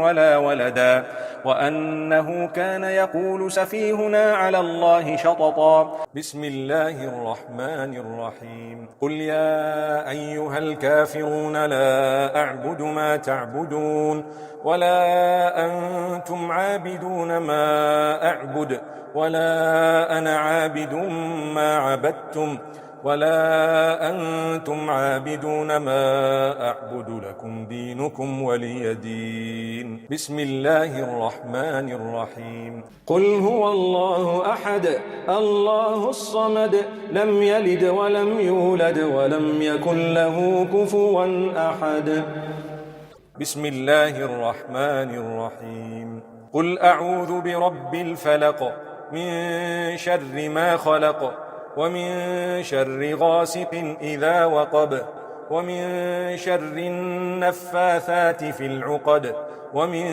ولا ولدا وأنه كان يقول سفيهنا على الله شططا. بسم الله الرحمن الرحيم. قل يا أيها الكافرون لا أعبد ما تعبدون ولا أنتم عابدون ما أعبد ولا أنا عابد ما عبدتم ولا أنتم عابدون ما أعبد لكم دينكم ولي دين. بسم الله الرحمن الرحيم. قل هو الله أحد الله الصمد لم يلد ولم يولد ولم يكن له كفوا أحد. بسم الله الرحمن الرحيم. قل أعوذ برب الفلق من شر ما خلق ومن شر غاسق إذا وقب ومن شر النفاثات في العقد ومن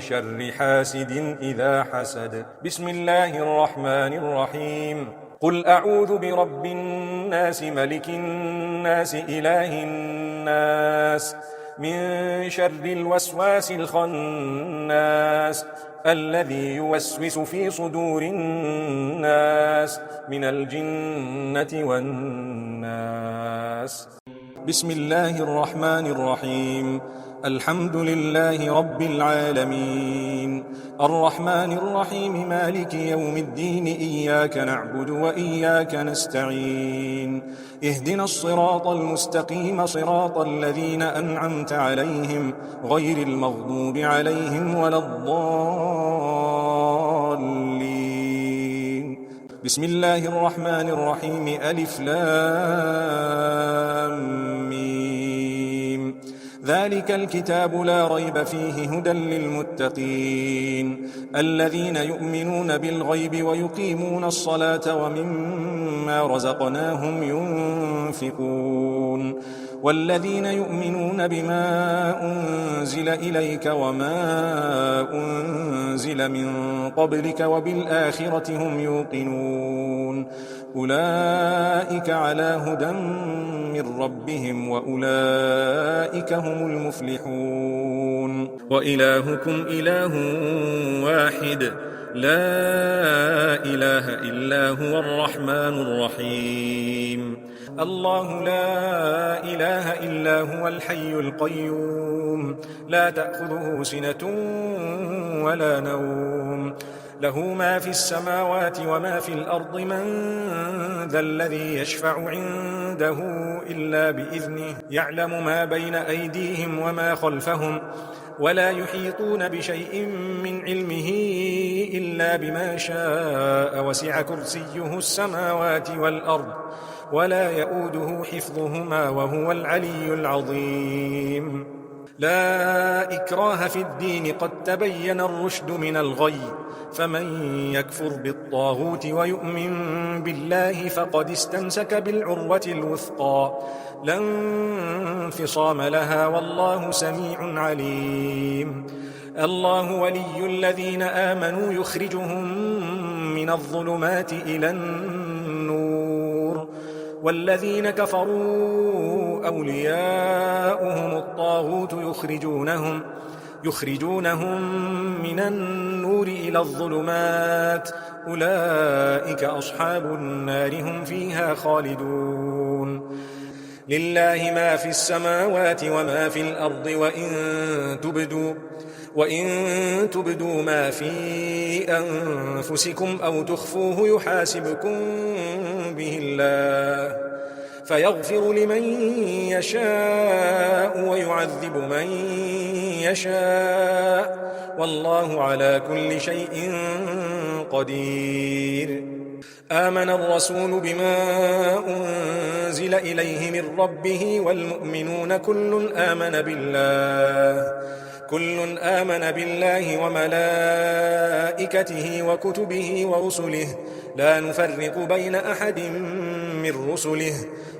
شر حاسد إذا حسد. بسم الله الرحمن الرحيم. قل أعوذ برب الناس ملك الناس إله الناس من شر الوسواس الخناس الذي يوسوس في صدور الناس من الجنة والناس. بسم الله الرحمن الرحيم. الحمد لله رب العالمين الرحمن الرحيم مالك يوم الدين إياك نعبد وإياك نستعين اهدنا الصراط المستقيم صراط الذين أنعمت عليهم غير المغضوب عليهم ولا الضالين. بسم الله الرحمن الرحيم ألف لام ميم ذلك الكتاب لا ريب فيه هدى للمتقين الذين يؤمنون بالغيب ويقيمون الصلاة ومما رزقناهم ينفقون والذين يؤمنون بما أنزل إليك وما أنزل من قبلك وبالآخرة هم يوقنون أولئك على هدى من ربهم وأولئك هم المفلحون. وإلهكم إله واحد لا إله إلا هو الرحمن الرحيم. الله لا إله إلا هو الحي القيوم لا تأخذه سنة ولا نوم له ما في السماوات وما في الأرض من ذا الذي يشفع عنده إلا بإذنه يعلم ما بين أيديهم وما خلفهم ولا يحيطون بشيء من علمه إلا بما شاء وسع كرسيه السماوات والأرض ولا يؤوده حفظهما وهو العلي العظيم. لا إكراه في الدين قد تبين الرشد من الغي فمن يكفر بالطاغوت ويؤمن بالله فقد استمسك بالعروة الوثقى لا انفصام لها والله سميع عليم. الله ولي الذين آمنوا يخرجهم من الظلمات إلى النور والذين كفروا أولياؤهم الطاغوت يخرجونهم من النور إلى الظلمات أولئك أصحاب النار هم فيها خالدون. لله ما في السماوات وما في الأرض وإن تبدوا ما في أنفسكم أو تخفوه يحاسبكم به الله فيغفر لمن يشاء ويعذب من يشاء والله على كل شيء قدير. آمن الرسول بما أنزل إليه من ربه والمؤمنون كل آمن بالله وملائكته وكتبه ورسله لا نفرق بين أحد من رسله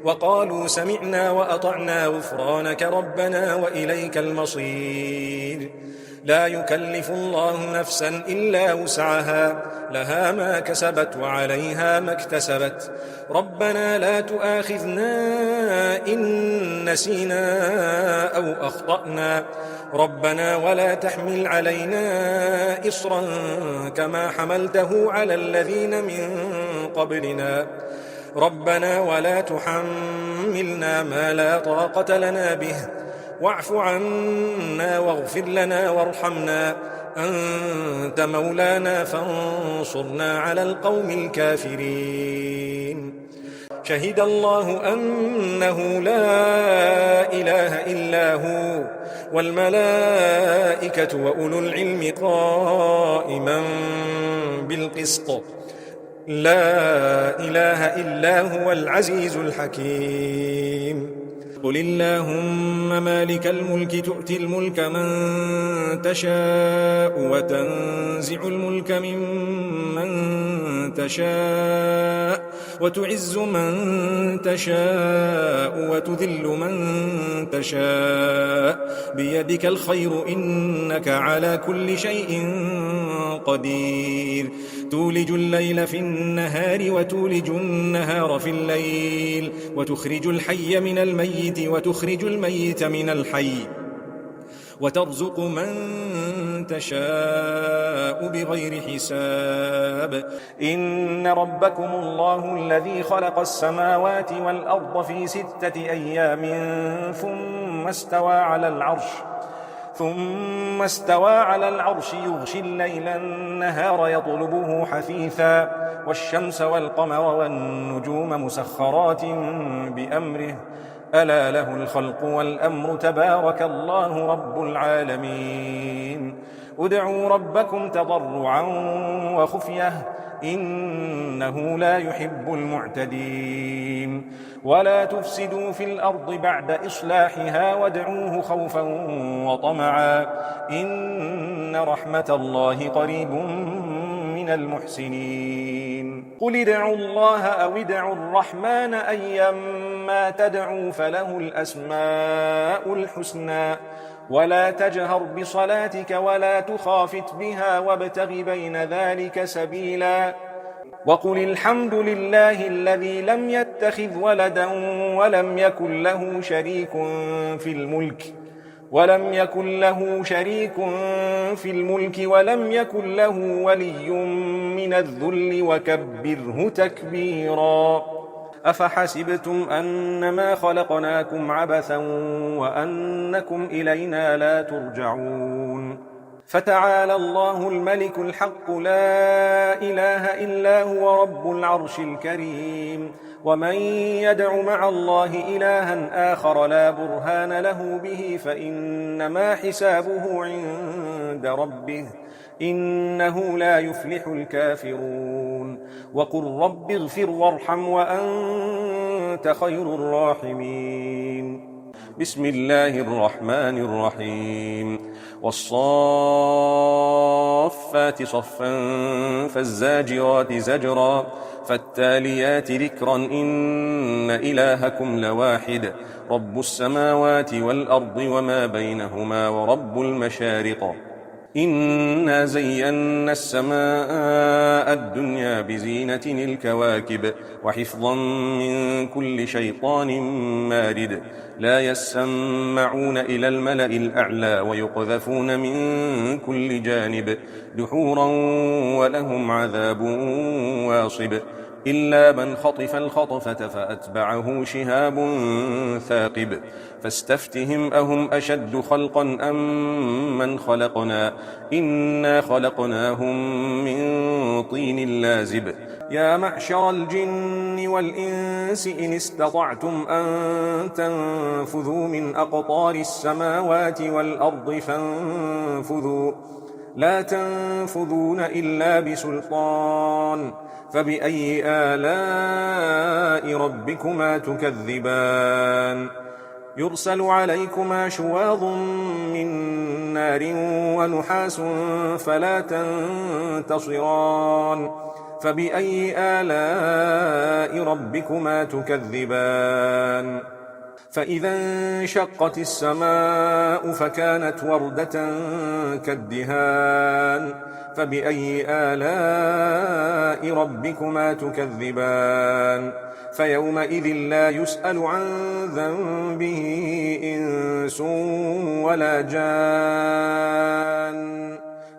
وقالوا سمعنا وأطعنا غفرانك ربنا وإليك المصير. لا يكلف الله نفسا إلا وسعها لها ما كسبت وعليها ما اكتسبت ربنا لا تؤاخذنا إن نسينا أو أخطأنا ربنا ولا تحمل علينا إصرا كما حملته على الذين من قبلنا ربنا ولا تحملنا ما لا طاقة لنا به واعف عنا واغفر لنا وارحمنا أنت مولانا فانصرنا على القوم الكافرين. شهد الله أنه لا إله إلا هو والملائكة وأولو العلم قائما بالقسط لا إله إلا هو العزيز الحكيم قل اللهم مالك الملك تؤتي الملك من تشاء وتنزع الملك ممن تشاء وتعز من تشاء وتذل من تشاء بيدك الخير إنك على كل شيء قدير تولج الليل في النهار وتولج النهار في الليل وتخرج الحي من الميت وتخرج الميت من الحي وترزق من تشاء بغير حساب إن ربكم الله الذي خلق السماوات والأرض في 6 أيام ثم استوى على العرش يغشي الليل النهار يطلبه حثيثا والشمس والقمر والنجوم مسخرات بأمره ألا له الخلق والأمر تبارك الله رب العالمين ادعوا ربكم تضرعا وخفية إنه لا يحب المعتدين ولا تفسدوا في الأرض بعد إصلاحها وادعوه خوفا وطمعا إن رحمة الله قريب من المحسنين قل ادعوا الله أو ادعوا الرحمن أيما تدعوا فله الأسماء الحسنى ولا تجهر بصلاتك ولا تخافت بها وابتغ بين ذلك سبيلا وقل الحمد لله الذي لم يتخذ ولدا ولم يكن له شريك في الملك ولم يكن له ولي من الذل وكبره تكبيرا أفحسبتم أنما خلقناكم عبثا وأنكم إلينا لا ترجعون فتعالى الله الملك الحق لا إله إلا هو رب العرش الكريم ومن يدع مع الله إلها آخر لا برهان له به فإنما حسابه عند ربه إنه لا يفلح الكافرون وقل رب اغفر وارحم وأنت خير الراحمين بسم الله الرحمن الرحيم والصافات صفا فالزاجرات زجرا فالتاليات ذكرا إن إلهكم لواحد رب السماوات والأرض وما بينهما ورب المشارق إنا زينا السماء الدنيا بزينة الكواكب وحفظا من كل شيطان مارد لا يسمعون إلى الملأ الأعلى ويقذفون من كل جانب دحورا ولهم عذاب واصب إلا من خطف الخطفة فأتبعه شهاب ثاقب فاستفتهم أهم أشد خلقا أم من خلقنا إنا خلقناهم من طين لازب يا معشر الجن والإنس إن استطعتم أن تنفذوا من أقطار السماوات والأرض فانفذوا لا تنفذون إلا بسلطان فبأي آلاء ربكما تكذبان يرسل عليكما شواظ من نار ونحاس فلا تنتصران فبأي آلاء ربكما تكذبان فإذا انشقت السماء فكانت وردة كالدهان فبأي آلاء ربكما تكذبان فيومئذ لا يسأل عن ذنبه إنس ولا جان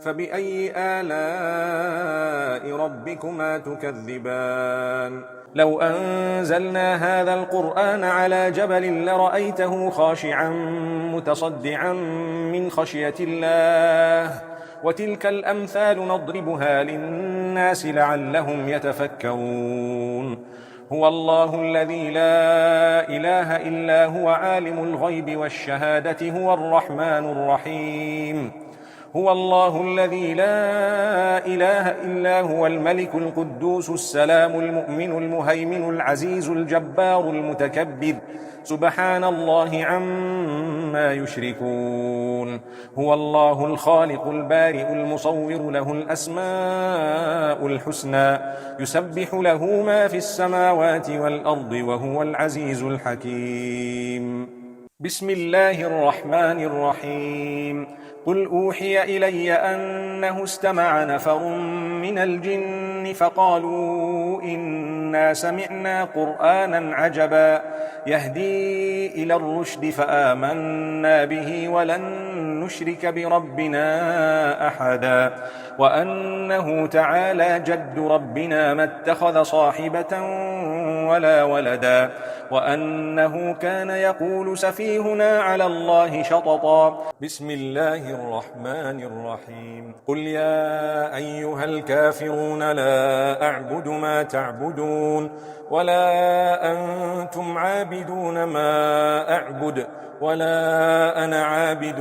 فبأي آلاء ربكما تكذبان لو أنزلنا هذا القرآن على جبل لرأيته خاشعا متصدعا من خشية الله وتلك الأمثال نضربها للناس لعلهم يتفكرون هو الله الذي لا إله إلا هو عالم الغيب والشهادة هو الرحمن الرحيم. هو الله الذي لا إله إلا هو الملك القدوس السلام المؤمن المهيمن العزيز الجبار المتكبر سبحان الله عما يشركون. هو الله الخالق البارئ المصور له الأسماء الحسنى يسبح له ما في السماوات والأرض وهو العزيز الحكيم. بسم الله الرحمن الرحيم. قل أوحي إلي أنه استمع نفر من الجن فقالوا إنا سمعنا قرآنا عجبا يهدي إلى الرشد فآمنا به ولن نشرك بربنا أحدا وأنه تعالى جد ربنا ما اتخذ صاحبة ولا ولدا وأنه كان يقول سفيهنا على الله شططا. بسم الله الرحمن الرحيم. قل يا أيها الكافرون لا أعبد ما تعبدون ولا أنتم عابدون ما أعبد ولا أنا عابد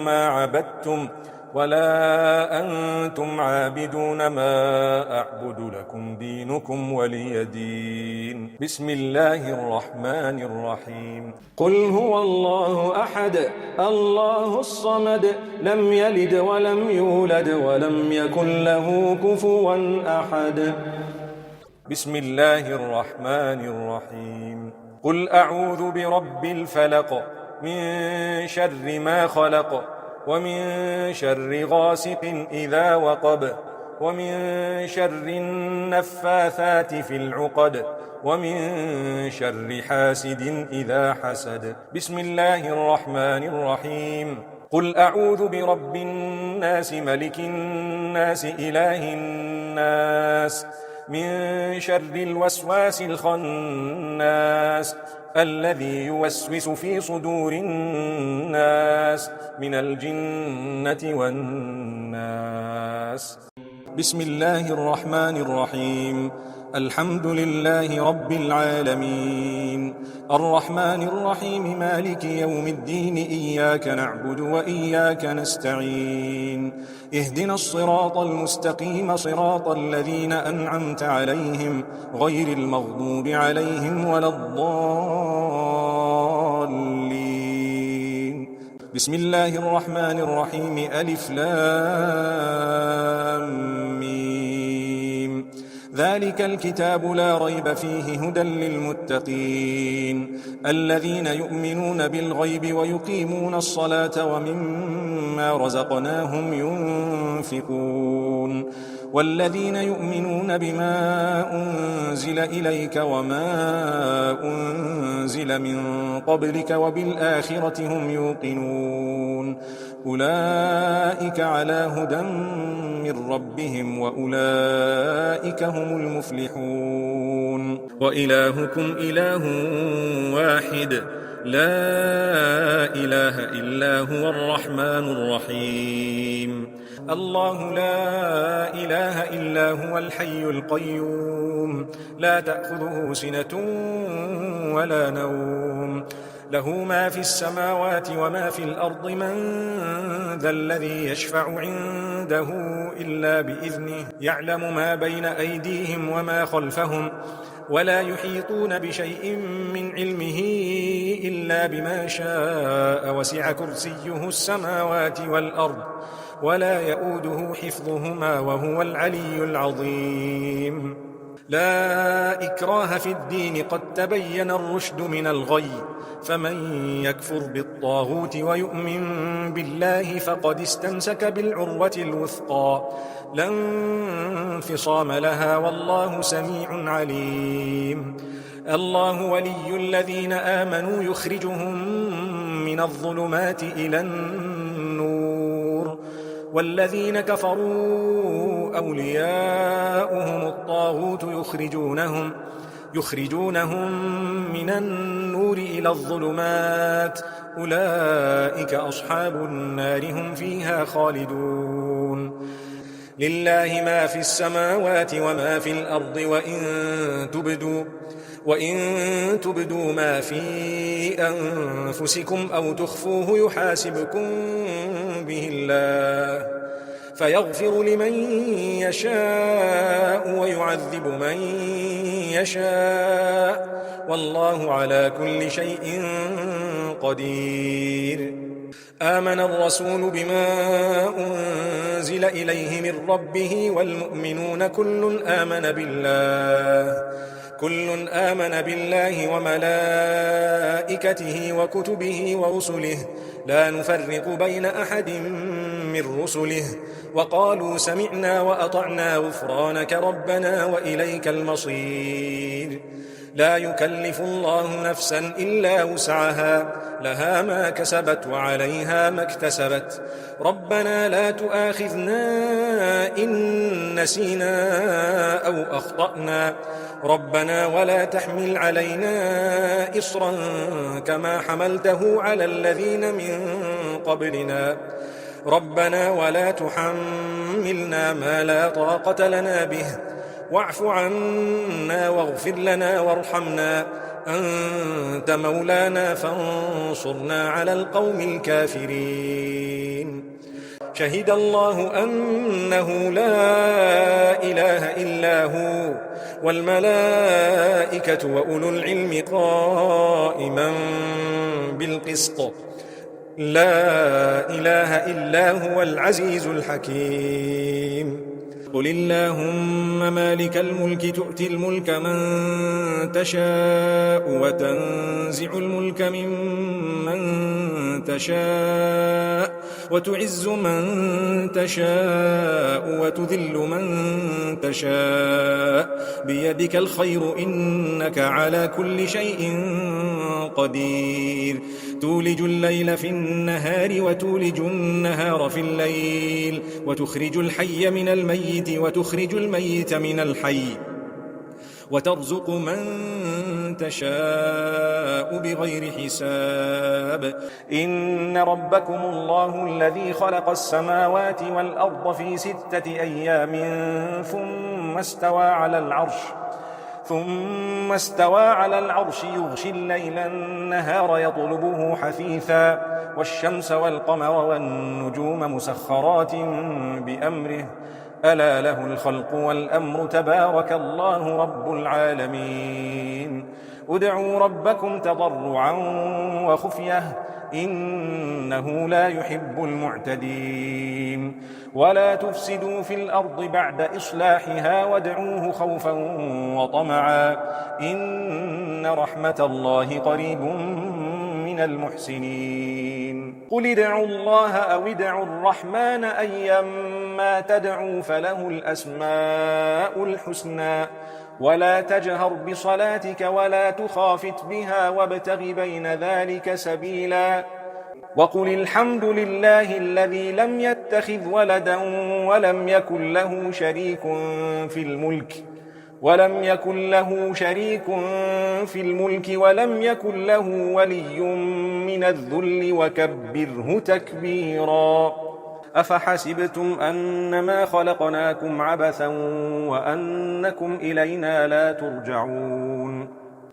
ما عبدتم ولا أنتم عابدون ما أعبد لكم دينكم ولي دين. بسم الله الرحمن الرحيم. قل هو الله أحد الله الصمد لم يلد ولم يولد ولم يكن له كفوا أحد. بسم الله الرحمن الرحيم. قل أعوذ برب الفلق من شر ما خلق ومن شر غاسق إذا وقب ومن شر النفاثات في العقد ومن شر حاسد إذا حسد. بسم الله الرحمن الرحيم. قل أعوذ برب الناس ملك الناس إله الناس من شر الوسواس الخناس الذي يوسوس في صدور الناس من الجنة والناس. بسم الله الرحمن الرحيم. الحمد لله رب العالمين الرحمن الرحيم مالك يوم الدين إياك نعبد وإياك نستعين اهدنا الصراط المستقيم صراط الذين أنعمت عليهم غير المغضوب عليهم ولا الضالين. بسم الله الرحمن الرحيم ألف لام ميم ذلك الكتاب لا ريب فيه هدى للمتقين الذين يؤمنون بالغيب ويقيمون الصلاة ومما رزقناهم ينفقون والذين يؤمنون بما أنزل إليك وما أنزل من قبلك وبالآخرة هم يوقنون أولئك على هدى من ربهم وأولئك هم المفلحون. وإلهكم إله واحد لا إله إلا هو الرحمن الرحيم. الله لا إله إلا هو الحي القيوم لا تأخذه سنة ولا نوم له ما في السماوات وما في الأرض من ذا الذي يشفع عنده إلا بإذنه يعلم ما بين أيديهم وما خلفهم ولا يحيطون بشيء من علمه إلا بما شاء وسع كرسيه السماوات والأرض ولا يؤوده حفظهما وهو العلي العظيم. لا إكراه في الدين قد تبين الرشد من الغي فمن يكفر بالطاغوت ويؤمن بالله فقد استمسك بالعروة الوثقى لا انفصام لها والله سميع عليم. الله ولي الذين آمنوا يخرجهم من الظلمات إلى النور والذين كفروا أولياؤهم الطاغوت يخرجونهم من النور إلى الظلمات أولئك أصحاب النار هم فيها خالدون. لله ما في السماوات وما في الأرض وإن تبدوا ما في أنفسكم أو تخفوه يحاسبكم به الله فيغفر لمن يشاء ويعذب من يشاء والله على كل شيء قدير. آمن الرسول بما أنزل إليه من ربه والمؤمنون كل آمن بالله وملائكته وكتبه ورسله لا نفرق بين أحد من رسله وقالوا سمعنا وأطعنا غفرانك ربنا وإليك المصير. لا يكلف الله نفسا إلا وسعها لها ما كسبت وعليها ما اكتسبت ربنا لا تؤاخذنا إن نسينا أو أخطأنا ربنا ولا تحمل علينا إصرا كما حملته على الذين من قبلنا ربنا ولا تحملنا ما لا طاقة لنا به واعف عنا واغفر لنا وارحمنا أنت مولانا فانصرنا على القوم الكافرين. شهد الله أنه لا إله إلا هو والملائكة وأولو العلم قائما بالقسط لا إله إلا هو العزيز الحكيم. قل اللهم مالك الملك تؤتي الملك من تشاء وتنزع الملك ممن تشاء وتعز من تشاء وتذل من تشاء بيدك الخير إنك على كل شيء قدير. تولج الليل في النهار وتولج النهار في الليل وتخرج الحي من الميت وتخرج الميت من الحي وترزق من تشاء بغير حساب. إن ربكم الله الذي خلق السماوات والأرض في 6 أيام ثم استوى على العرش يغشي الليل النهار يطلبه حثيثا والشمس والقمر والنجوم مسخرات بأمره ألا له الخلق والأمر تبارك الله رب العالمين. ادعوا ربكم تضرعا وخفية إنه لا يحب المعتدين. ولا تفسدوا في الأرض بعد إصلاحها وادعوه خوفا وطمعا إن رحمة الله قريب من المحسنين. قل ادعوا الله أو ادعوا الرحمن أيما تدعوا فله الأسماء الحسنى ولا تجهر بصلاتك ولا تخافت بها وابتغ بين ذلك سبيلا. وقل الحمد لله الذي لم يتخذ ولدا ولم يكن له شريك في الملك ولم يكن له ولي من الذل وكبره تكبيرا. أفحسبتم أنما خلقناكم عبثا وأنكم إلينا لا ترجعون.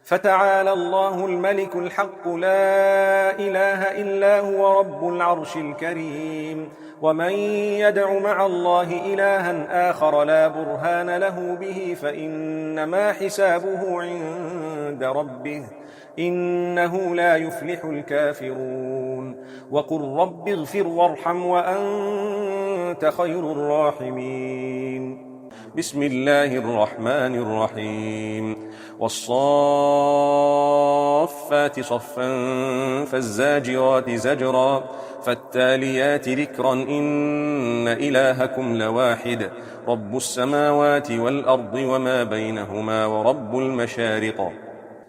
فتعالى الله الملك الحق لا إله إلا هو رب العرش الكريم. ومن يدع مع الله إلها آخر لا برهان له به فإنما حسابه عند ربه إنه لا يفلح الكافرون. وقل رب اغفر وارحم وأنت خير الراحمين. بسم الله الرحمن الرحيم. والصافات صفا فالزاجرات زجرا فالتاليات ذكرا إن إلهكم لواحد رب السماوات والأرض وما بينهما ورب المشارق.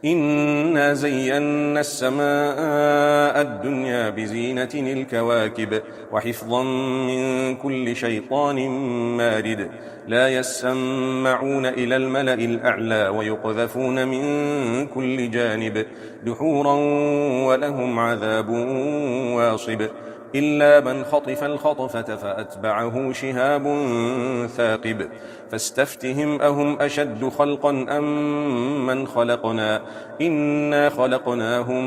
إنا زينا السماء الدنيا بزينة الكواكب وحفظا من كل شيطان مارد لا يسمعون إلى الملأ الأعلى ويقذفون من كل جانب دحورا ولهم عذاب واصب إلا من خطف الخطفة فأتبعه شهاب ثاقب فاستفتهم أهم أشد خلقا أم من خلقنا إنا خلقناهم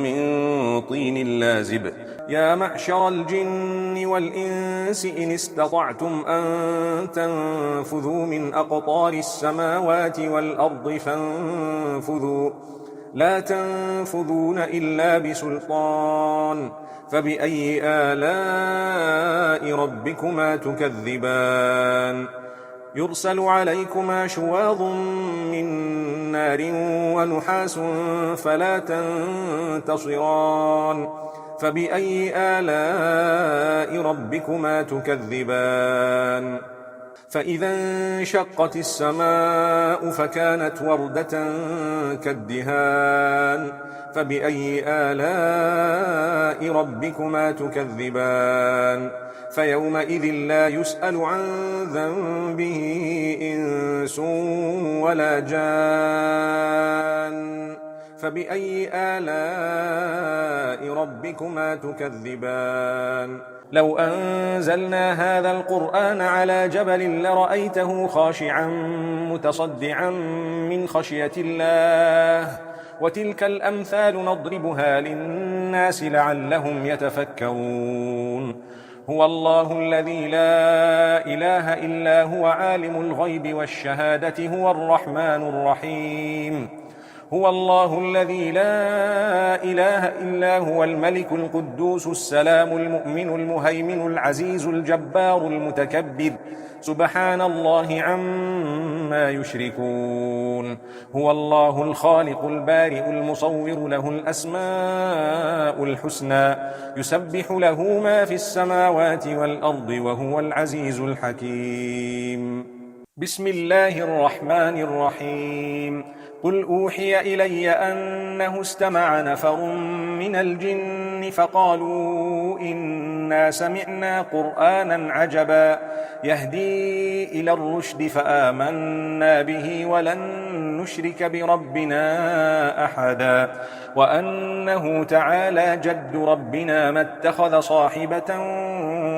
من طين لازب يا معشر الجن والإنس إن استطعتم أن تنفذوا من أقطار السماوات والأرض فانفذوا لا تنفذون إلا بسلطان فبأي آلاء ربكما تكذبان يرسل عليكما شواظ من نار ونحاس فلا تنتصران فبأي آلاء ربكما تكذبان فإذا انشقت السماء فكانت وردة كالدهان فبأي آلاء ربكما تكذبان فيومئذ لا يسأل عن ذنبه إنس ولا جان فبأي آلاء ربكما تكذبان لو أنزلنا هذا القرآن على جبل لرأيته خاشعا متصدعا من خشية الله وتلك الأمثال نضربها للناس لعلهم يتفكرون هو الله الذي لا إله إلا هو عالم الغيب والشهادة هو الرحمن الرحيم هو الله الذي لا إله إلا هو الملك القدوس السلام المؤمن المهيمن العزيز الجبار المتكبر سبحان الله عما يشركون هو الله الخالق البارئ المصور له الأسماء الحسنى يسبح له ما في السماوات والأرض وهو العزيز الحكيم بسم الله الرحمن الرحيم قل أوحي إلي أنه استمع نفر من الجن فقالوا إنا سمعنا قرآنا عجبا يهدي إلى الرشد فآمنا به ولن نشرك بربنا أحدا وأنه تعالى جد ربنا ما اتخذ صاحبة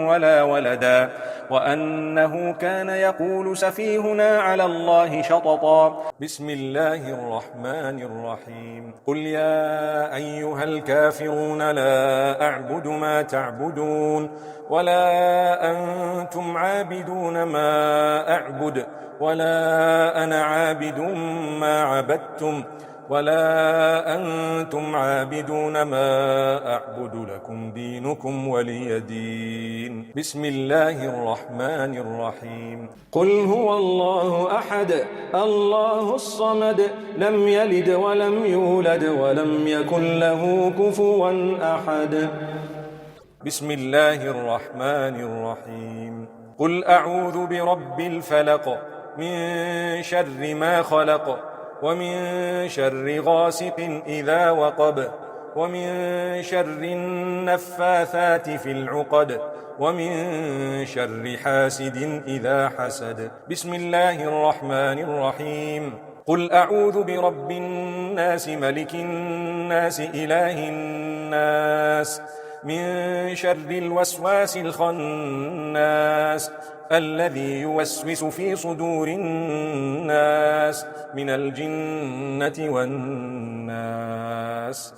ولا ولدا وأنه كان يقول سفيهنا على الله شططا بسم الله الرحمن الرحيم قل يا أيها الكافرون لا أعبد ما تعبدون ولا أنتم عابدون ما أعبد ولا أنا عابد ما عبدتم ولا أنتم عابدون ما أعبد لكم دينكم ولي دين بسم الله الرحمن الرحيم قل هو الله أحد الله الصمد لم يلد ولم يولد ولم يكن له كفوا أحد بسم الله الرحمن الرحيم قل أعوذ برب الفلق من شر ما خلق ومن شر غاسق إذا وقب ومن شر النفاثات في العقد ومن شر حاسد إذا حسد بسم الله الرحمن الرحيم قل أعوذ برب الناس ملك الناس إله الناس من شر الوسواس الخناس الذي يوسوس في صدور الناس من الجنة والناس